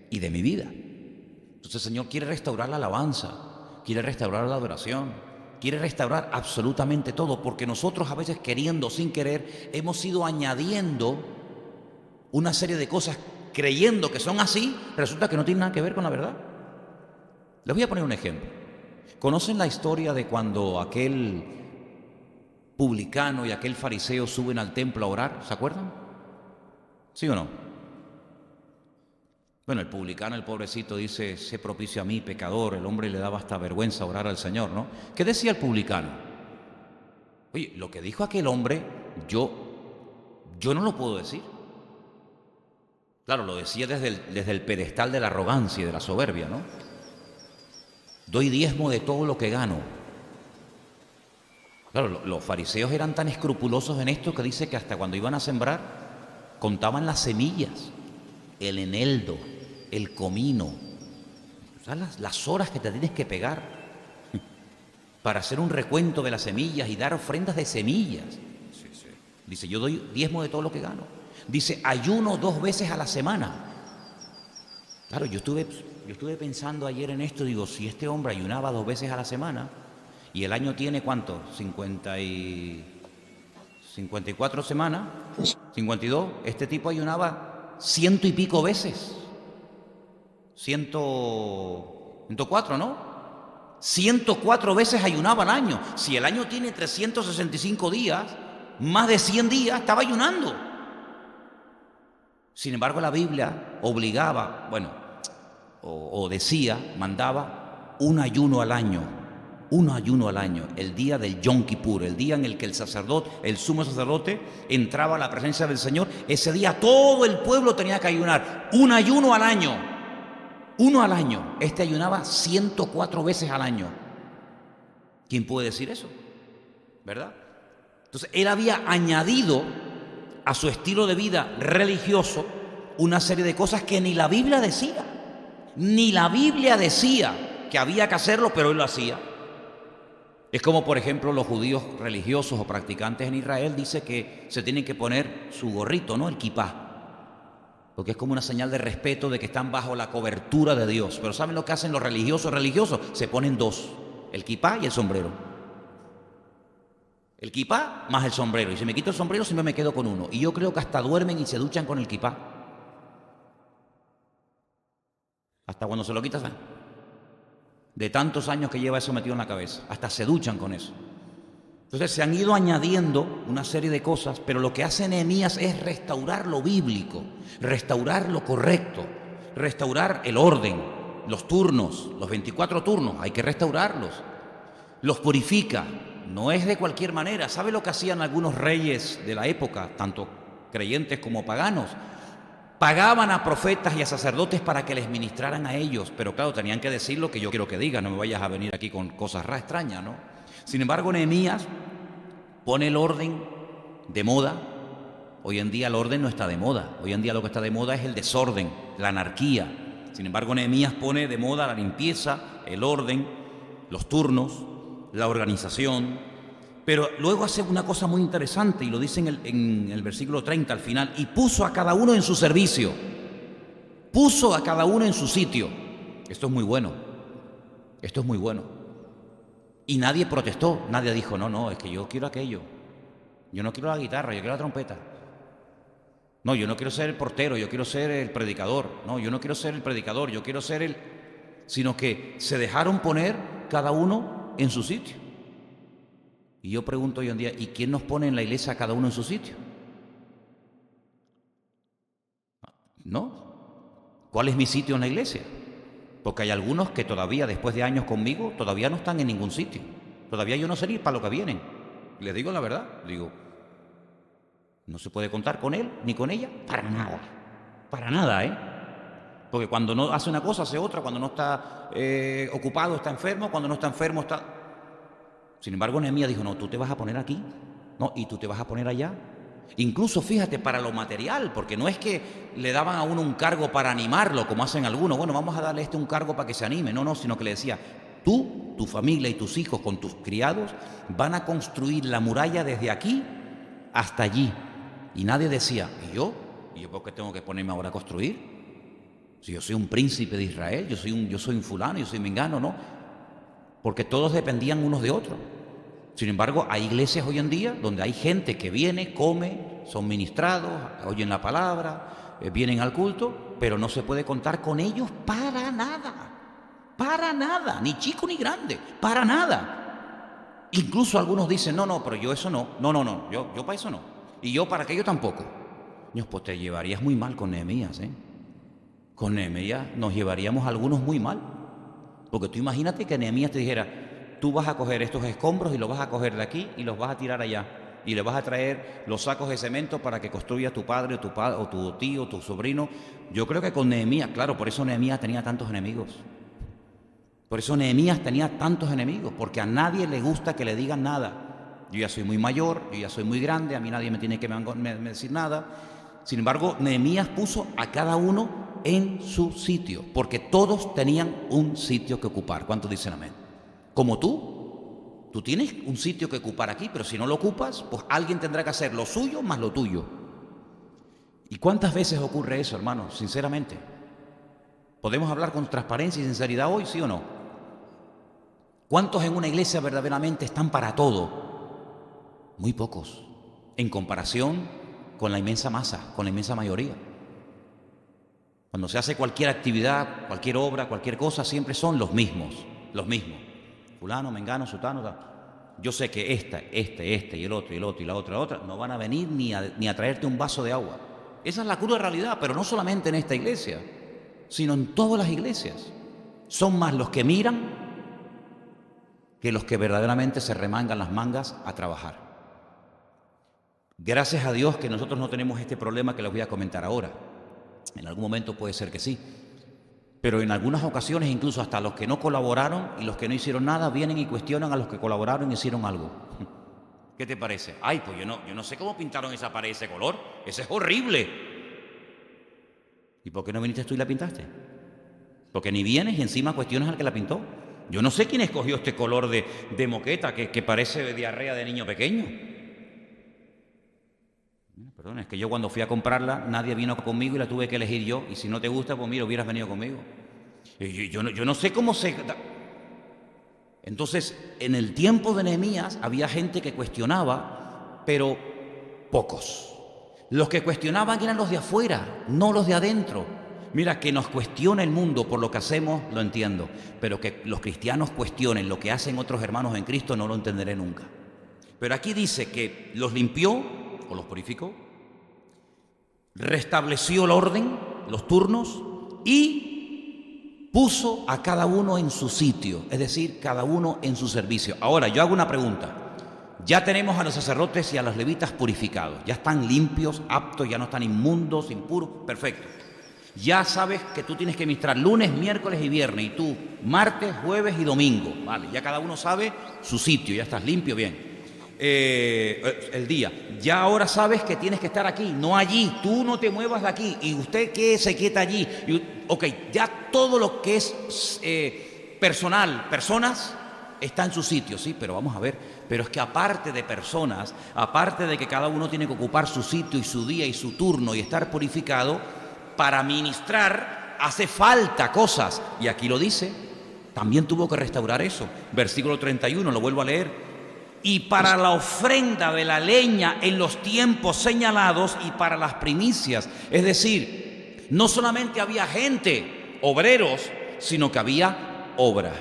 y de mi vida. Entonces el Señor quiere restaurar la alabanza, quiere restaurar la adoración, quiere restaurar absolutamente todo, porque nosotros a veces queriendo, sin querer, hemos ido añadiendo una serie de cosas creyendo que son así, resulta que no tienen nada que ver con la verdad. Les voy a poner un ejemplo. ¿Conocen la historia de cuando aquel publicano y aquel fariseo suben al templo a orar? ¿Se acuerdan? ¿Sí o no? Bueno, el publicano, el pobrecito, dice: sé propicio a mí, pecador. El hombre le daba hasta vergüenza orar al Señor, ¿no? ¿Qué decía el publicano? Oye, lo que dijo aquel hombre, yo no lo puedo decir. Claro, lo decía desde el pedestal de la arrogancia y de la soberbia, ¿no? Doy diezmo de todo lo que gano. Claro, los fariseos eran tan escrupulosos en esto que dice que hasta cuando iban a sembrar contaban las semillas, el eneldo, el comino, o sea, las horas que te tienes que pegar para hacer un recuento de las semillas y dar ofrendas de semillas. Sí. Dice: yo doy diezmo de todo lo que gano. Dice: ayuno 2 veces a la semana. Claro, yo estuve pensando ayer en esto, digo, si este hombre ayunaba 2 veces a la semana y el año tiene ¿cuánto? 54 semanas, 52, este tipo ayunaba 100 y pico veces. 104, ¿no? 104 veces ayunaba al año. Si el año tiene 365 días, más de 100 días estaba ayunando. Sin embargo, la Biblia obligaba, o decía, mandaba un ayuno al año, el día del Yom Kippur, el día en el que el sacerdote, el sumo sacerdote, entraba a la presencia del Señor. Ese día todo el pueblo tenía que ayunar, un ayuno al año, uno al año. Este ayunaba 104 veces al año. ¿Quién puede decir eso? ¿Verdad? Entonces, él había añadido a su estilo de vida religioso una serie de cosas que ni la Biblia decía. Ni la Biblia decía que había que hacerlo, pero él lo hacía. Es como, por ejemplo, los judíos religiosos o practicantes en Israel dice que se tienen que poner su gorrito, ¿no? El kipá, porque es como una señal de respeto de que están bajo la cobertura de Dios. Pero ¿saben lo que hacen los religiosos? Se ponen 2, el kipá y el sombrero. El kipá más el sombrero. Y si me quito el sombrero, siempre me quedo con uno. Y yo creo que hasta duermen y se duchan con el kipá. Hasta cuando se lo quitas, de tantos años que lleva eso metido en la cabeza, hasta se duchan con eso. Entonces se han ido añadiendo una serie de cosas, pero lo que hace Nehemías es restaurar lo bíblico, restaurar lo correcto, restaurar el orden, los turnos, los 24 turnos, hay que restaurarlos. Los purifica, no es de cualquier manera. ¿Sabe lo que hacían algunos reyes de la época, tanto creyentes como paganos? Pagaban a profetas y a sacerdotes para que les ministraran a ellos, pero claro, tenían que decir lo que yo quiero que digan, no me vayas a venir aquí con cosas extrañas, ¿no? Sin embargo, Nehemías pone el orden de moda. Hoy en día el orden no está de moda, hoy en día lo que está de moda es el desorden, la anarquía. Sin embargo, Nehemías pone de moda la limpieza, el orden, los turnos, la organización. Pero luego hace una cosa muy interesante y lo dice en el versículo 30 al final: y puso a cada uno en su servicio, puso a cada uno en su sitio. Esto es muy bueno, esto es muy bueno. Y nadie protestó, nadie dijo: no, es que yo quiero aquello, yo no quiero la guitarra, yo quiero la trompeta. No, yo no quiero ser el portero, yo quiero ser el predicador. No, yo no quiero ser el predicador, yo quiero ser el... Sino que se dejaron poner cada uno en su sitio. Y yo pregunto hoy en día, ¿y quién nos pone en la iglesia a cada uno en su sitio? ¿No? ¿Cuál es mi sitio en la iglesia? Porque hay algunos que todavía, después de años conmigo, todavía no están en ningún sitio. Todavía yo no sé ni para lo que vienen. Les digo la verdad, no se puede contar con él ni con ella para nada, ¿eh? Porque cuando no hace una cosa, hace otra. Cuando no está ocupado, está enfermo. Cuando no está enfermo, está... Sin embargo, Nehemías dijo: no, tú te vas a poner aquí, no, y tú te vas a poner allá. Incluso, fíjate, para lo material, porque no es que le daban a uno un cargo para animarlo, como hacen algunos. Bueno, vamos a darle un cargo para que se anime. No, sino que le decía, tú, tu familia y tus hijos con tus criados van a construir la muralla desde aquí hasta allí. Y nadie decía, ¿y yo? ¿Y yo por qué tengo que ponerme ahora a construir? Si yo soy un príncipe de Israel, yo soy un fulano, yo soy mengano, ¿no? Porque todos dependían unos de otros. Sin embargo, hay iglesias hoy en día donde hay gente que viene, come, son ministrados, oyen la palabra, vienen al culto, pero no se puede contar con ellos para nada, ni chico ni grande, para nada. Incluso algunos dicen, no, pero yo eso no, yo para eso no, y yo para aquello tampoco. Dios, pues te llevarías muy mal con Nehemías, ¿eh? Con Nehemías nos llevaríamos algunos muy mal, porque tú imagínate que Nehemías te dijera, tú vas a coger estos escombros y los vas a coger de aquí y los vas a tirar allá. Y le vas a traer los sacos de cemento para que construya tu padre o tu tío o tu sobrino. Yo creo que con Nehemías, claro, por eso Nehemías tenía tantos enemigos. Porque a nadie le gusta que le digan nada. Yo ya soy muy mayor, yo ya soy muy grande, a mí nadie me tiene que decir nada. Sin embargo, Nehemías puso a cada uno en su sitio, porque todos tenían un sitio que ocupar. ¿Cuántos dicen amén? Como tú tienes un sitio que ocupar aquí, pero si no lo ocupas, pues alguien tendrá que hacer lo suyo más lo tuyo. ¿Y cuántas veces ocurre eso, hermanos? Sinceramente. ¿Podemos hablar con transparencia y sinceridad hoy, sí o no? ¿Cuántos en una iglesia verdaderamente están para todo? Muy pocos, en comparación con la inmensa masa, con la inmensa mayoría. Cuando se hace cualquier actividad, cualquier obra, cualquier cosa, siempre son los mismos. Fulano, mengano, sutano, tal. Yo sé que este y el otro y la otra no van a venir ni a traerte un vaso de agua. Esa es la cruda realidad, pero no solamente en esta iglesia, sino en todas las iglesias. Son más los que miran que los que verdaderamente se remangan las mangas a trabajar. Gracias a Dios que nosotros no tenemos este problema que les voy a comentar ahora. En algún momento puede ser que sí. Pero en algunas ocasiones, incluso hasta los que no colaboraron y los que no hicieron nada, vienen y cuestionan a los que colaboraron y hicieron algo. ¿Qué te parece? Ay, pues yo no sé cómo pintaron esa pared ese color. Ese es horrible. ¿Y por qué no viniste tú y la pintaste? Porque ni vienes y encima cuestionas al que la pintó. Yo no sé quién escogió este color de moqueta que parece diarrea de niño pequeño. Perdón, es que yo cuando fui a comprarla, nadie vino conmigo y la tuve que elegir yo. Y si no te gusta, pues mira, hubieras venido conmigo. Yo no sé cómo se... Entonces, en el tiempo de Nehemías había gente que cuestionaba, pero pocos. Los que cuestionaban eran los de afuera, no los de adentro. Mira, que nos cuestiona el mundo por lo que hacemos, lo entiendo. Pero que los cristianos cuestionen lo que hacen otros hermanos en Cristo, no lo entenderé nunca. Pero aquí dice que los limpió o los purificó, restableció el orden, los turnos, y puso a cada uno en su sitio, es decir, cada uno en su servicio. Ahora, yo hago una pregunta. Ya tenemos a los sacerdotes y a los levitas purificados, ya están limpios, aptos, ya no están inmundos, impuros, perfecto. Ya sabes que tú tienes que ministrar lunes, miércoles y viernes, y tú martes, jueves y domingo, vale, ya cada uno sabe su sitio, ya estás limpio, bien. El día, ya ahora sabes que tienes que estar aquí, no allí, tú no te muevas de aquí, y usted que se quieta allí, ok, ya todo lo que es personas, está en su sitio, sí, pero vamos a ver, pero es que aparte de personas, aparte de que cada uno tiene que ocupar su sitio y su día y su turno y estar purificado, para ministrar hace falta cosas, y aquí lo dice, también tuvo que restaurar eso, versículo 31, lo vuelvo a leer. Y para la ofrenda de la leña en los tiempos señalados y para las primicias. Es decir, no solamente había gente, obreros, sino que había obra.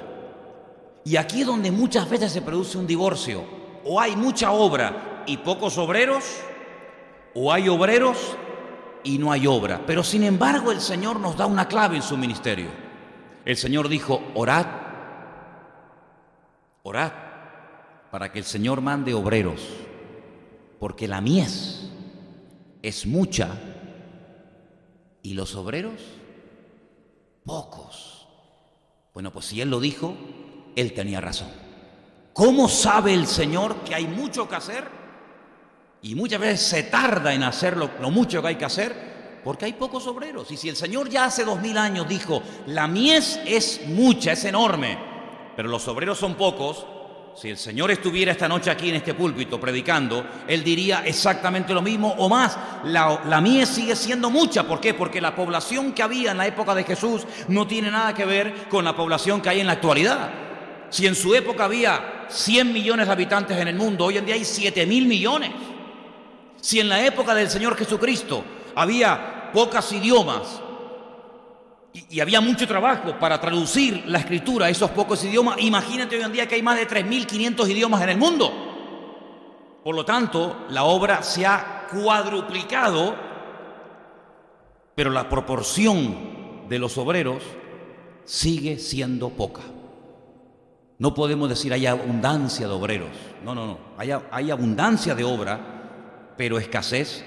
Y aquí es donde muchas veces se produce un divorcio. O hay mucha obra y pocos obreros, o hay obreros y no hay obra. Pero sin embargo el Señor nos da una clave en su ministerio. El Señor dijo, orad para que el Señor mande obreros, porque la mies es mucha y los obreros pocos. Bueno, pues si Él lo dijo, Él tenía razón. ¿Cómo sabe el Señor que hay mucho que hacer? Y muchas veces se tarda en hacer lo mucho que hay que hacer porque hay pocos obreros. Y si el Señor ya hace 2000 años dijo, la mies es mucha, es enorme, pero los obreros son pocos, si el Señor estuviera esta noche aquí en este púlpito predicando, Él diría exactamente lo mismo o más. La mies sigue siendo mucha. ¿Por qué? Porque la población que había en la época de Jesús no tiene nada que ver con la población que hay en la actualidad. Si en su época había 100 millones de habitantes en el mundo, hoy en día hay 7.000 millones. Si en la época del Señor Jesucristo había pocos idiomas y había mucho trabajo para traducir la Escritura a esos pocos idiomas, imagínate hoy en día que hay más de 3.500 idiomas en el mundo. Por lo tanto, la obra se ha cuadruplicado, pero la proporción de los obreros sigue siendo poca. No podemos decir hay abundancia de obreros. No. Hay abundancia de obra, pero escasez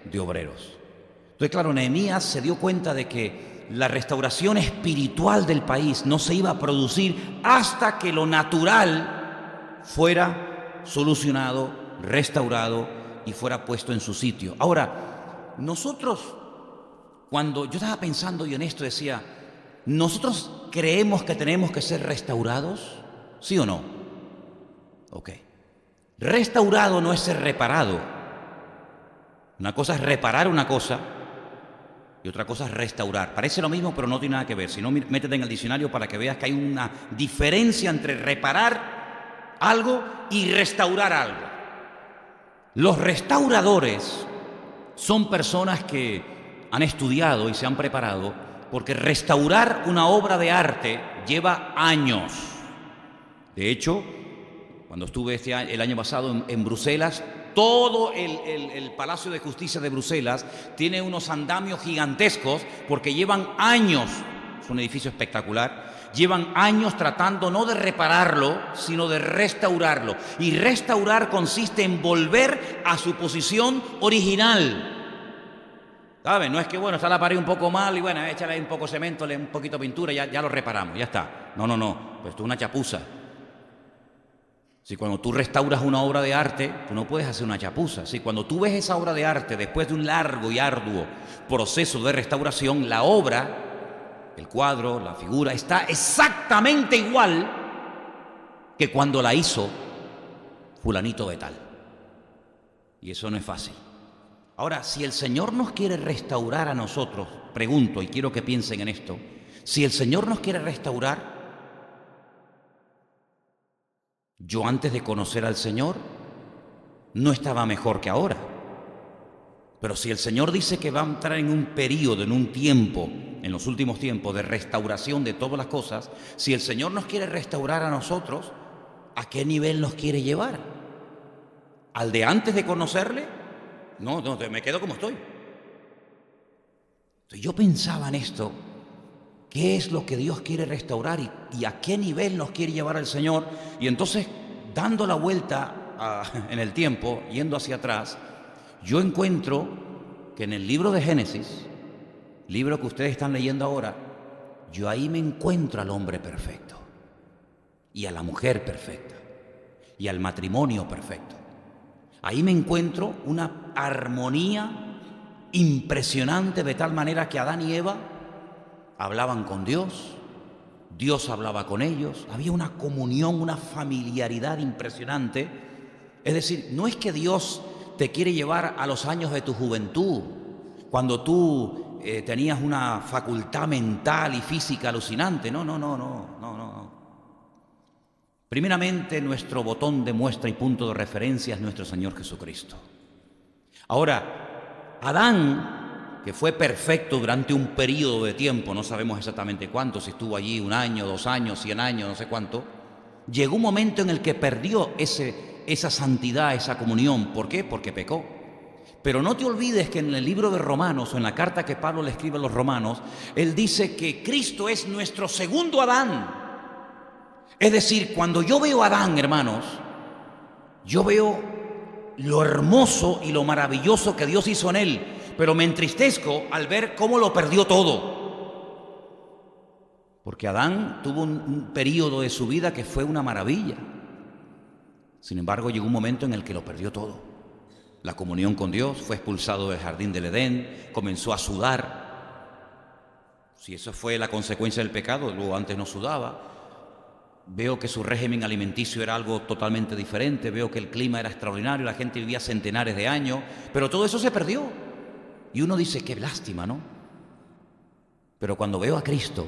de obreros. Entonces, claro, Nehemías se dio cuenta de que la restauración espiritual del país no se iba a producir hasta que lo natural fuera solucionado, restaurado y fuera puesto en su sitio. Ahora, nosotros, cuando yo estaba pensando y en esto decía, ¿nosotros creemos que tenemos que ser restaurados? ¿Sí o no? Ok. Restaurado no es ser reparado. Una cosa es reparar una cosa y otra cosa es restaurar. Parece lo mismo, pero no tiene nada que ver. Si no, métete en el diccionario para que veas que hay una diferencia entre reparar algo y restaurar algo. Los restauradores son personas que han estudiado y se han preparado, porque restaurar una obra de arte lleva años. De hecho, cuando estuve el año pasado en Bruselas, todo el Palacio de Justicia de Bruselas tiene unos andamios gigantescos porque llevan años, es un edificio espectacular, llevan años tratando no de repararlo, sino de restaurarlo. Y restaurar consiste en volver a su posición original. ¿Saben? No es que, bueno, está la pared un poco mal y bueno, échale un poco de cemento, un poquito de pintura, ya lo reparamos, ya está. No, pues esto es una chapuza. Si cuando tú restauras una obra de arte, tú no puedes hacer una chapuza. Si cuando tú ves esa obra de arte después de un largo y arduo proceso de restauración, la obra, el cuadro, la figura, está exactamente igual que cuando la hizo fulanito de tal. Y eso no es fácil. Ahora, si el Señor nos quiere restaurar a nosotros, pregunto y quiero que piensen en esto, si el Señor nos quiere restaurar, yo antes de conocer al Señor no estaba mejor que ahora. Pero si el Señor dice que va a entrar en un periodo, en un tiempo, en los últimos tiempos de restauración de todas las cosas, si el Señor nos quiere restaurar a nosotros, ¿a qué nivel nos quiere llevar? ¿Al de antes de conocerle? No, me quedo como estoy. Entonces yo pensaba en esto. ¿Qué es lo que Dios quiere restaurar y a qué nivel nos quiere llevar el Señor? Y entonces, dando la vuelta en el tiempo, yendo hacia atrás, yo encuentro que en el libro de Génesis, libro que ustedes están leyendo ahora, yo ahí me encuentro al hombre perfecto, y a la mujer perfecta, y al matrimonio perfecto. Ahí me encuentro una armonía impresionante, de tal manera que Adán y Eva hablaban con Dios, Dios hablaba con ellos, había una comunión, una familiaridad impresionante. Es decir, no es que Dios te quiere llevar a los años de tu juventud, cuando tú tenías una facultad mental y física alucinante. No. Primeramente, nuestro botón de muestra y punto de referencia es nuestro Señor Jesucristo. Ahora, Adán, que fue perfecto durante un periodo de tiempo, no sabemos exactamente cuánto, si estuvo allí 1 año, 2 años, 100 años, no sé cuánto, llegó un momento en el que perdió esa santidad, esa comunión. ¿Por qué? Porque pecó. Pero no te olvides que en el libro de Romanos, o en la carta que Pablo le escribe a los romanos, él dice que Cristo es nuestro segundo Adán. Es decir, cuando yo veo a Adán, hermanos, yo veo lo hermoso y lo maravilloso que Dios hizo en él, pero me entristezco al ver cómo lo perdió todo. Porque Adán tuvo un periodo de su vida que fue una maravilla. Sin embargo, llegó un momento en el que lo perdió todo. la comunión con Dios, fue expulsado del jardín del Edén, comenzó a sudar. Si eso fue la consecuencia del pecado, luego antes no sudaba. Veo que su régimen alimenticio era algo totalmente diferente, veo que el clima era extraordinario, la gente vivía centenares de años, pero todo eso se perdió. Y uno dice, qué lástima, ¿no? Pero cuando veo a Cristo,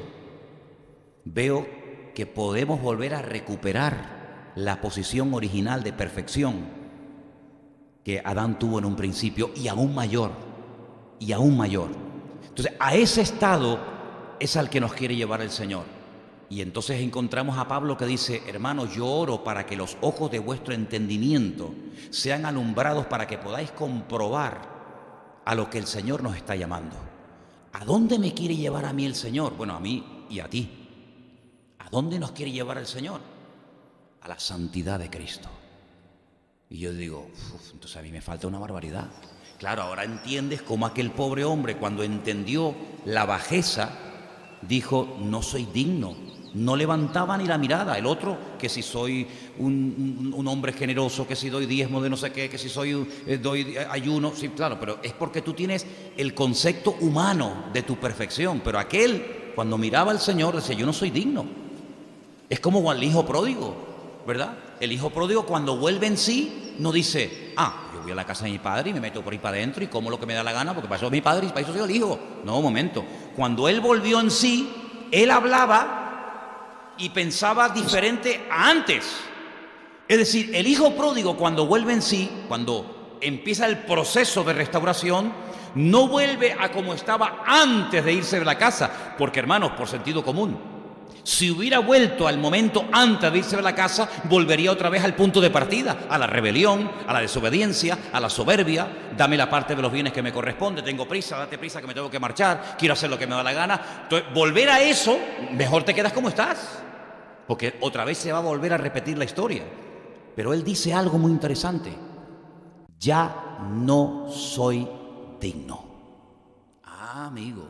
veo que podemos volver a recuperar la posición original de perfección que Adán tuvo en un principio, y aún mayor, y aún mayor. Entonces, a ese estado es al que nos quiere llevar el Señor. Y entonces encontramos a Pablo que dice, hermanos, yo oro para que los ojos de vuestro entendimiento sean alumbrados para que podáis comprobar a lo que el Señor nos está llamando. ¿A dónde me quiere llevar a mí el Señor? Bueno, a mí y a ti. ¿A dónde nos quiere llevar el Señor? A la santidad de Cristo. Y yo digo, entonces a mí me falta una barbaridad. Claro, ahora entiendes cómo aquel pobre hombre, cuando entendió la bajeza, dijo, no soy digno. No levantaba ni la mirada. El otro, que si soy un hombre generoso, que si doy diezmo de no sé qué, que si doy ayuno, sí, claro, pero es porque tú tienes el concepto humano de tu perfección. Pero aquel, cuando miraba al Señor, decía, yo no soy digno. Es como el hijo pródigo, ¿verdad? El hijo pródigo, cuando vuelve en sí, no dice, yo voy a la casa de mi padre y me meto por ahí para adentro y como lo que me da la gana, porque para eso es mi padre y para eso soy el hijo. No, un momento. Cuando él volvió en sí, él hablaba y pensaba diferente a antes. Es decir, el hijo pródigo, cuando vuelve en sí, cuando empieza el proceso de restauración, no vuelve a como estaba antes de irse de la casa, porque, hermanos, por sentido común, si hubiera vuelto al momento antes de irse de la casa, volvería otra vez al punto de partida, a la rebelión, a la desobediencia, a la soberbia. Dame la parte de los bienes que me corresponde, tengo prisa, date prisa que me tengo que marchar, quiero hacer lo que me da la gana. Entonces, volver a eso, mejor te quedas como estás, porque otra vez se va a volver a repetir la historia. Pero él dice algo muy interesante: ya no soy digno. Amigo,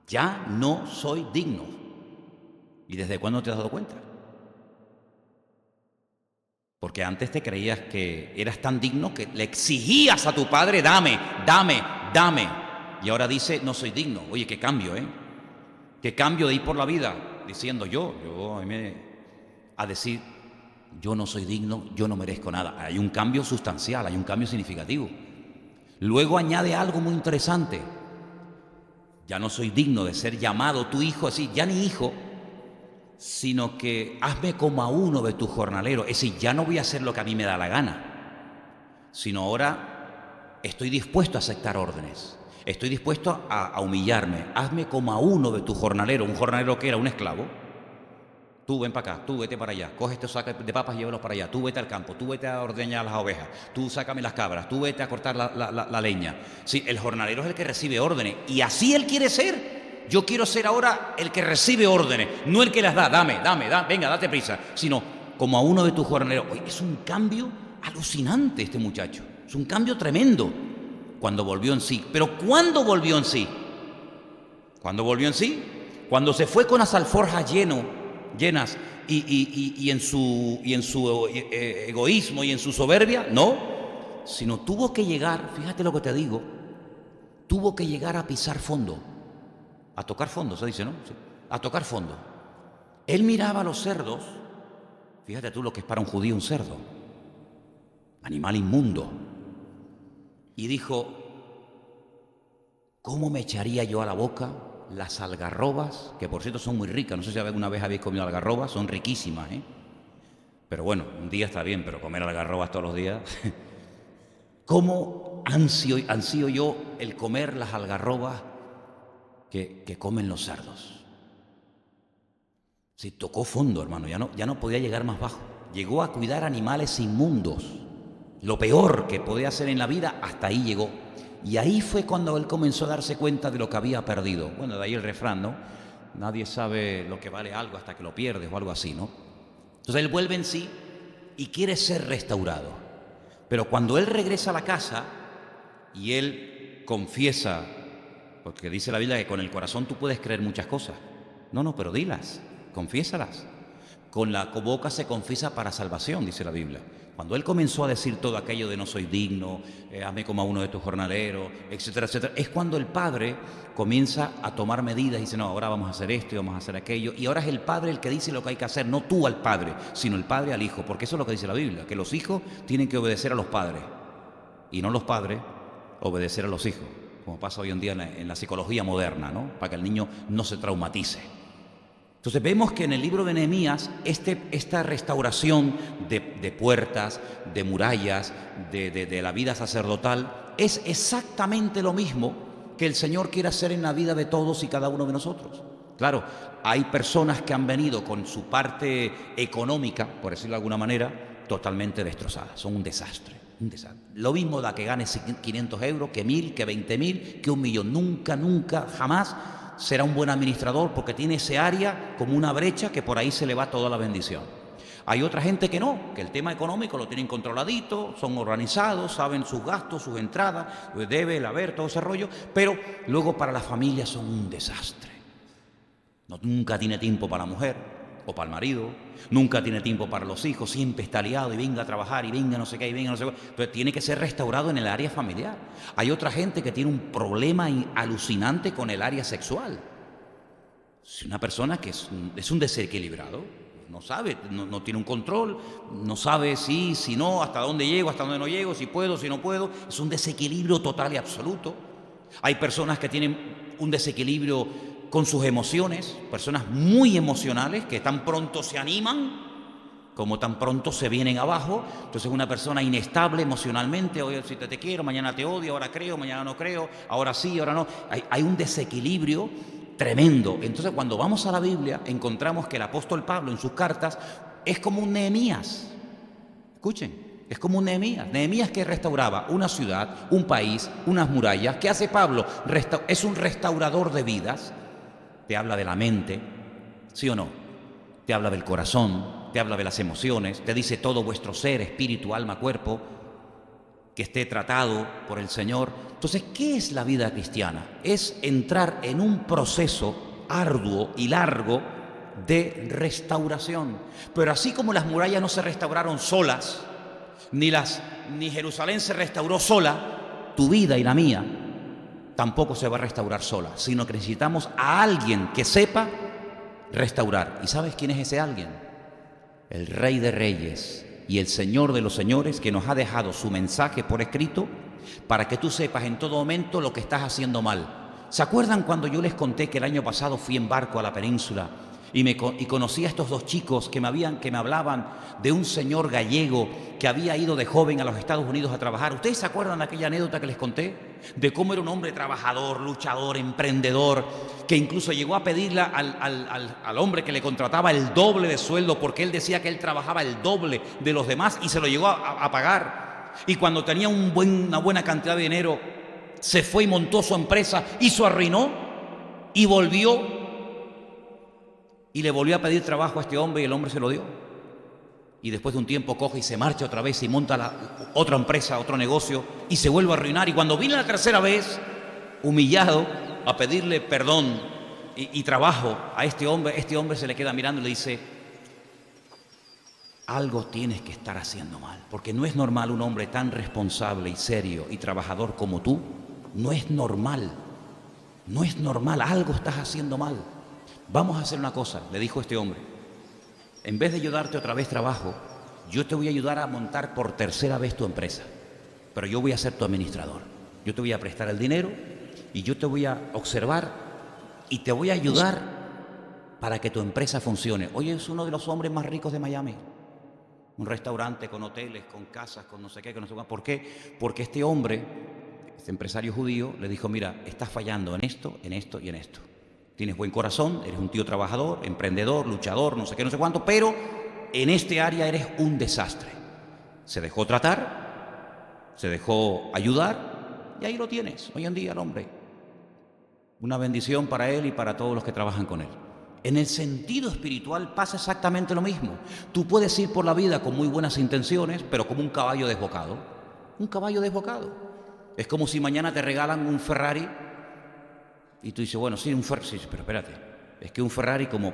ya no soy digno. ¿Y desde cuándo te has dado cuenta? Porque antes te creías que eras tan digno que le exigías a tu padre, dame, dame, dame. Y ahora dice, no soy digno. Oye, qué cambio, ¿eh? Qué cambio de ir por la vida diciendo a decir, yo no soy digno, yo no merezco nada. Hay un cambio sustancial, hay un cambio significativo. Luego añade algo muy interesante. Ya no soy digno de ser llamado tu hijo, así, ya ni hijo, sino que hazme como a uno de tus jornaleros. Es decir, ya no voy a hacer lo que a mí me da la gana, sino ahora estoy dispuesto a aceptar órdenes, estoy dispuesto a humillarme. Hazme como a uno de tus jornaleros. Un jornalero que era un esclavo. Tú ven para acá, tú vete para allá, coge estos sacos de papas y llévalos para allá, tú vete al campo, tú vete a ordeñar las ovejas, tú sácame las cabras, tú vete a cortar la leña. Sí, el jornalero es el que recibe órdenes, y así él quiere ser. Yo quiero ser ahora el que recibe órdenes, no el que las da, dame, venga, date prisa, sino como a uno de tus jornaleros. Oye, es un cambio alucinante este muchacho, es un cambio tremendo cuando volvió en sí. Pero ¿cuándo volvió en sí? ¿Cuándo volvió en sí? Cuando se fue con las alforjas llenas y en su egoísmo y en su soberbia, no, sino tuvo que llegar, fíjate lo que te digo, tuvo que llegar a pisar fondo, a tocar fondo, se dice, ¿no? Sí, a tocar fondo. Él miraba a los cerdos, fíjate tú lo que es para un judío un cerdo, animal inmundo, y dijo, ¿cómo me echaría yo a la boca las algarrobas, que por cierto son muy ricas? No sé si alguna vez habéis comido algarrobas, son riquísimas, ¿eh? Pero bueno, un día está bien, pero comer algarrobas todos los días. ¿Cómo ansío yo el comer las algarrobas que comen los cerdos? Sí, tocó fondo, hermano, ya no podía llegar más bajo. Llegó a cuidar animales inmundos. Lo peor que podía hacer en la vida, hasta ahí llegó. Y ahí fue cuando él comenzó a darse cuenta de lo que había perdido. Bueno, de ahí el refrán, ¿no? Nadie sabe lo que vale algo hasta que lo pierdes o algo así, ¿no? Entonces él vuelve en sí y quiere ser restaurado. Pero cuando él regresa a la casa y él confiesa, porque dice la Biblia que con el corazón tú puedes creer muchas cosas. No, pero dilas, confiésalas. Con la boca se confiesa para salvación, dice la Biblia. Cuando él comenzó a decir todo aquello de no soy digno, hazme como a uno de tus jornaleros, etcétera, etcétera, es cuando el padre comienza a tomar medidas y dice, no, ahora vamos a hacer esto y vamos a hacer aquello. Y ahora es el padre el que dice lo que hay que hacer, no tú al padre, sino el padre al hijo, porque eso es lo que dice la Biblia, que los hijos tienen que obedecer a los padres y no los padres obedecer a los hijos, como pasa hoy en día en la psicología moderna, ¿no? Para que el niño no se traumatice. Entonces vemos que en el libro de Nehemías esta restauración de puertas, de murallas, de la vida sacerdotal, es exactamente lo mismo que el Señor quiere hacer en la vida de todos y cada uno de nosotros. Claro, hay personas que han venido con su parte económica, por decirlo de alguna manera, totalmente destrozadas, son un desastre. Un desastre. Lo mismo da que gane 500 euros, que 1000, que 20.000, que 1.000.000. Nunca, nunca, jamás será un buen administrador porque tiene ese área como una brecha que por ahí se le va toda la bendición. Hay otra gente que no, que el tema económico lo tienen controladito, son organizados, saben sus gastos, sus entradas, debe, el haber, todo ese rollo, pero luego para la familia son un desastre. Nunca tiene tiempo para la mujer o para el marido, nunca tiene tiempo para los hijos, siempre está liado y venga a trabajar y venga no sé qué y venga no sé qué. Entonces tiene que ser restaurado en el área familiar. Hay otra gente que tiene un problema alucinante con el área sexual. Es una persona que es un desequilibrado, no sabe, no tiene un control, no sabe si no, hasta dónde llego, hasta dónde no llego, si puedo, si no puedo. Es un desequilibrio total y absoluto. Hay personas que tienen un desequilibrio con sus emociones, personas muy emocionales que tan pronto se animan como tan pronto se vienen abajo. Entonces una persona inestable emocionalmente, hoy si te quiero, mañana te odio, ahora creo, mañana no creo, ahora sí, ahora no. Hay un desequilibrio tremendo. Entonces cuando vamos a la Biblia encontramos que el apóstol Pablo en sus cartas es como un Nehemías. Escuchen, es como un Nehemías. Nehemías que restauraba una ciudad, un país, unas murallas. ¿Qué hace Pablo? Es un restaurador de vidas. Te habla de la mente, ¿sí o no? Te habla del corazón, te habla de las emociones, te dice todo vuestro ser, espíritu, alma, cuerpo, que esté tratado por el Señor. Entonces, ¿qué es la vida cristiana? Es entrar en un proceso arduo y largo de restauración. Pero así como las murallas no se restauraron solas, ni Jerusalén se restauró sola, tu vida y la mía tampoco se va a restaurar sola, sino que necesitamos a alguien que sepa restaurar. ¿Y sabes quién es ese alguien? El Rey de Reyes y el Señor de los Señores, que nos ha dejado su mensaje por escrito para que tú sepas en todo momento lo que estás haciendo mal. ¿Se acuerdan cuando yo les conté que el año pasado fui en barco a la península y conocí a estos dos chicos que me hablaban de un señor gallego que había ido de joven a los Estados Unidos a trabajar? ¿Ustedes se acuerdan de aquella anécdota que les conté? De cómo era un hombre trabajador, luchador, emprendedor, que incluso llegó a pedirle al hombre que le contrataba el doble de sueldo porque él decía que él trabajaba el doble de los demás y se lo llegó a pagar. Y cuando tenía una buena cantidad de dinero, se fue y montó su empresa y se arruinó y volvió. Y le volvió a pedir trabajo a este hombre y el hombre se lo dio. Y después de un tiempo coge y se marcha otra vez y monta otra empresa, otro negocio y se vuelve a arruinar. Y cuando viene la tercera vez, humillado, a pedirle perdón y trabajo a este hombre se le queda mirando y le dice: algo tienes que estar haciendo mal, porque no es normal un hombre tan responsable y serio y trabajador como tú. No es normal, algo estás haciendo mal. Vamos a hacer una cosa, le dijo este hombre. En vez de yo darte otra vez trabajo, yo te voy a ayudar a montar por tercera vez tu empresa. Pero yo voy a ser tu administrador. Yo te voy a prestar el dinero y yo te voy a observar y te voy a ayudar para que tu empresa funcione. Hoy es uno de los hombres más ricos de Miami. Un restaurante con hoteles, con casas, con no sé qué, con no sé qué. ¿Por qué? Porque este hombre, este empresario judío, le dijo: mira, estás fallando en esto, en esto y en esto. Tienes buen corazón, eres un tío trabajador, emprendedor, luchador, no sé qué, no sé cuánto, pero en este área eres un desastre. Se dejó tratar, se dejó ayudar y ahí lo tienes, hoy en día el hombre. Una bendición para él y para todos los que trabajan con él. En el sentido espiritual pasa exactamente lo mismo. Tú puedes ir por la vida con muy buenas intenciones, pero como un caballo desbocado. Un caballo desbocado. Es como si mañana te regalan un Ferrari y tú dices: bueno, sí, un Ferrari, sí, pero espérate, Es que un Ferrari, como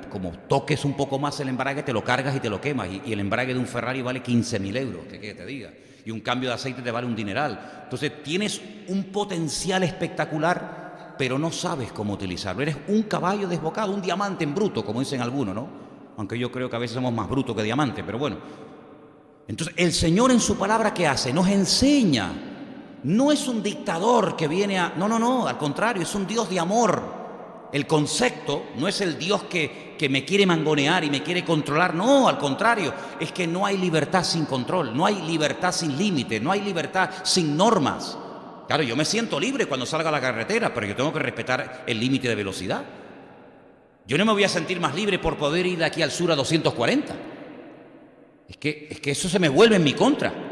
toques un poco más el embrague, te lo cargas y te lo quemas. Y el embrague de un Ferrari vale 15.000 euros, que te diga. Y un cambio de aceite te vale un dineral. Entonces tienes un potencial espectacular, pero no sabes cómo utilizarlo. Eres un caballo desbocado, un diamante en bruto, como dicen algunos, ¿no? Aunque yo creo que a veces somos más brutos que diamantes, pero bueno. Entonces el Señor en su palabra, ¿qué hace? Nos enseña. No es un dictador que viene a... No, al contrario, es un Dios de amor. El concepto no es el Dios que me quiere mangonear y me quiere controlar. No, al contrario, es que no hay libertad sin control, no hay libertad sin límite, no hay libertad sin normas. Claro, yo me siento libre cuando salga a la carretera, pero yo tengo que respetar el límite de velocidad. Yo no me voy a sentir más libre por poder ir de aquí al sur a 240. Es que eso se me vuelve en mi contra.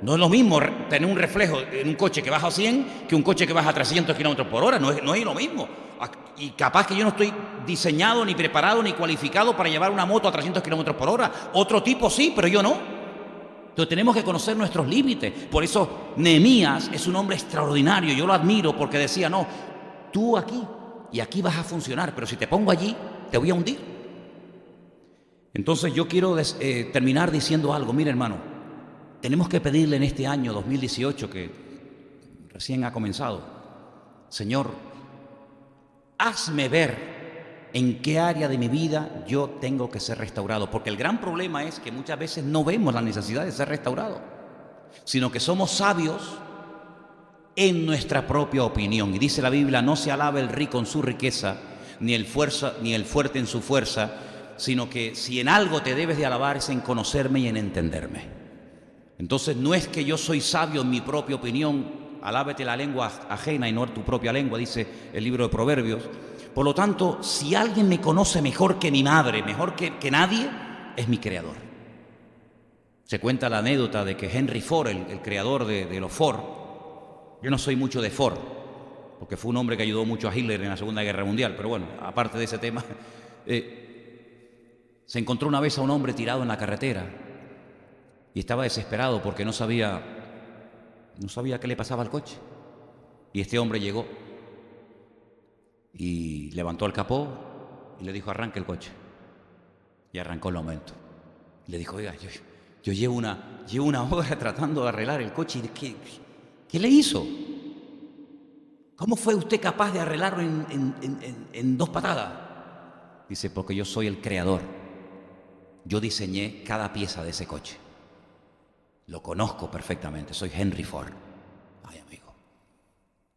No es lo mismo tener un reflejo en un coche que baja a 100 que un coche que baja a 300 kilómetros por hora. No es lo mismo. Y capaz que yo no estoy diseñado, ni preparado, ni cualificado para llevar una moto a 300 kilómetros por hora. Otro tipo sí, pero yo no. Entonces tenemos que conocer nuestros límites. Por eso Nehemías es un hombre extraordinario. Yo lo admiro porque decía, no, tú aquí y aquí vas a funcionar, pero si te pongo allí, te voy a hundir. Entonces yo quiero terminar diciendo algo. Mira, hermano, tenemos que pedirle en este año 2018 que recién ha comenzado, Señor, hazme ver en qué área de mi vida yo tengo que ser restaurado. Porque el gran problema es que muchas veces no vemos la necesidad de ser restaurado, sino que somos sabios en nuestra propia opinión. Y dice la Biblia, no se alabe el rico en su riqueza, ni el fuerte en su fuerza, sino que si en algo te debes de alabar es en conocerme y en entenderme. Entonces no es que yo soy sabio en mi propia opinión, alábete la lengua ajena y no tu propia lengua, dice el libro de Proverbios. Por lo tanto, si alguien me conoce mejor que mi madre, mejor que nadie, es mi creador. Se cuenta la anécdota de que Henry Ford, el creador de los Ford, yo no soy mucho de Ford, porque fue un hombre que ayudó mucho a Hitler en la Segunda Guerra Mundial, pero bueno, aparte de ese tema, se encontró una vez a un hombre tirado en la carretera y estaba desesperado porque no sabía qué le pasaba al coche. Y este hombre llegó y levantó el capó y le dijo, arranque el coche. Y arrancó el momento. Y le dijo, oiga, yo llevo una hora tratando de arreglar el coche. ¿Y qué le hizo? ¿Cómo fue usted capaz de arreglarlo en 2 patadas? Dice, porque yo soy el creador. Yo diseñé cada pieza de ese coche. Lo conozco perfectamente, soy Henry Ford. Ay, amigo.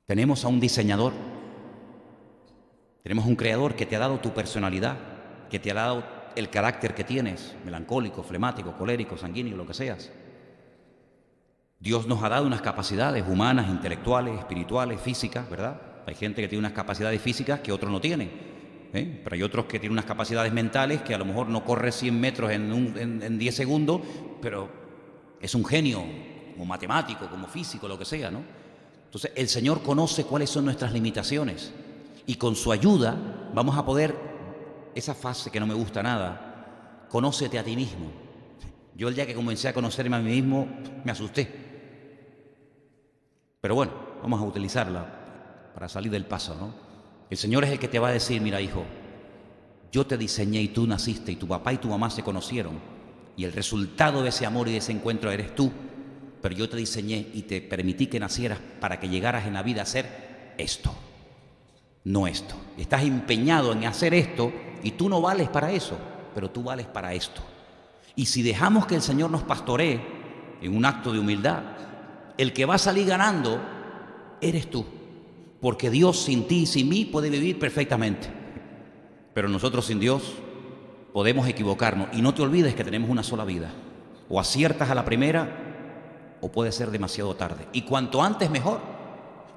Tenemos a un diseñador, tenemos un creador que te ha dado tu personalidad, que te ha dado el carácter que tienes, melancólico, flemático, colérico, sanguíneo, lo que seas. Dios nos ha dado unas capacidades humanas, intelectuales, espirituales, físicas, ¿verdad? Hay gente que tiene unas capacidades físicas que otros no tienen, pero hay otros que tienen unas capacidades mentales que a lo mejor no corre 100 metros en 10 segundos, pero es un genio, como matemático, como físico, lo que sea, ¿no? Entonces el Señor conoce cuáles son nuestras limitaciones y con su ayuda vamos a poder, esa fase que no me gusta nada, conócete a ti mismo. Yo el día que comencé a conocerme a mí mismo me asusté. Pero bueno, vamos a utilizarla para salir del paso, ¿no? El Señor es el que te va a decir, mira, hijo, yo te diseñé y tú naciste y tu papá y tu mamá se conocieron y el resultado de ese amor y de ese encuentro eres tú, pero yo te diseñé y te permití que nacieras para que llegaras en la vida a hacer esto, no esto. Estás empeñado en hacer esto y tú no vales para eso, pero tú vales para esto. Y si dejamos que el Señor nos pastoree en un acto de humildad, el que va a salir ganando eres tú, porque Dios sin ti y sin mí puede vivir perfectamente, pero nosotros sin Dios podemos equivocarnos. Y no te olvides que tenemos una sola vida, o aciertas a la primera o puede ser demasiado tarde, y cuanto antes mejor,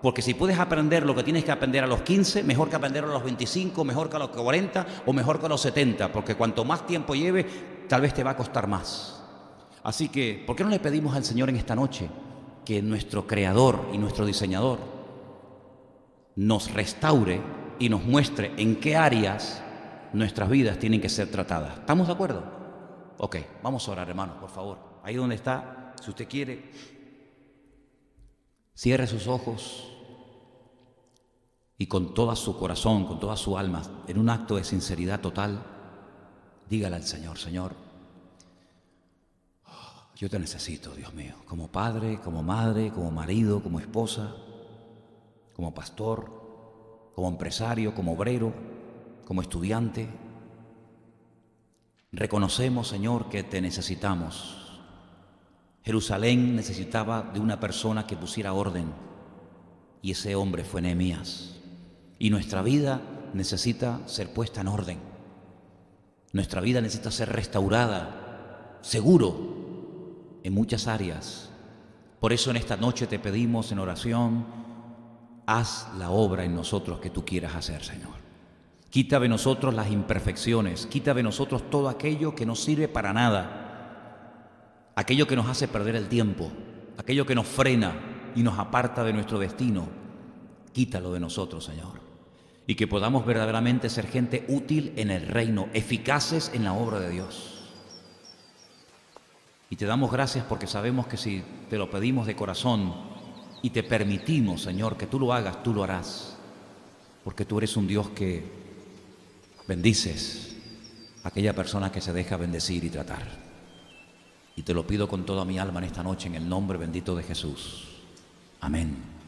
porque si puedes aprender lo que tienes que aprender a los 15, mejor que aprenderlo a los 25, mejor que a los 40 o mejor que a los 70, porque cuanto más tiempo lleve, tal vez te va a costar más. Así que, ¿por qué no le pedimos al Señor en esta noche que nuestro creador y nuestro diseñador nos restaure y nos muestre en qué áreas nuestras vidas tienen que ser tratadas? ¿Estamos de acuerdo? Ok, vamos a orar, hermanos, por favor. Ahí donde está, si usted quiere, cierre sus ojos y con todo su corazón, con toda su alma, en un acto de sinceridad total, dígale al Señor: Señor, yo te necesito, Dios mío, como padre, como madre, como marido, como esposa, como pastor, como empresario, como obrero, como estudiante. Reconocemos, Señor, que te necesitamos. Jerusalén necesitaba de una persona que pusiera orden, y ese hombre fue Nehemías. Y nuestra vida necesita ser puesta en orden. Nuestra vida necesita ser restaurada, seguro, en muchas áreas. Por eso en esta noche te pedimos en oración: haz la obra en nosotros que tú quieras hacer, Señor. Quita de nosotros las imperfecciones, quita de nosotros todo aquello que no sirve para nada, aquello que nos hace perder el tiempo, aquello que nos frena y nos aparta de nuestro destino. Quítalo de nosotros, Señor, y que podamos verdaderamente ser gente útil en el reino, eficaces en la obra de Dios. Y te damos gracias porque sabemos que si te lo pedimos de corazón y te permitimos, Señor, que tú lo hagas, tú lo harás, porque tú eres un Dios que bendices a aquella persona que se deja bendecir y tratar. Y te lo pido con toda mi alma en esta noche, en el nombre bendito de Jesús. Amén.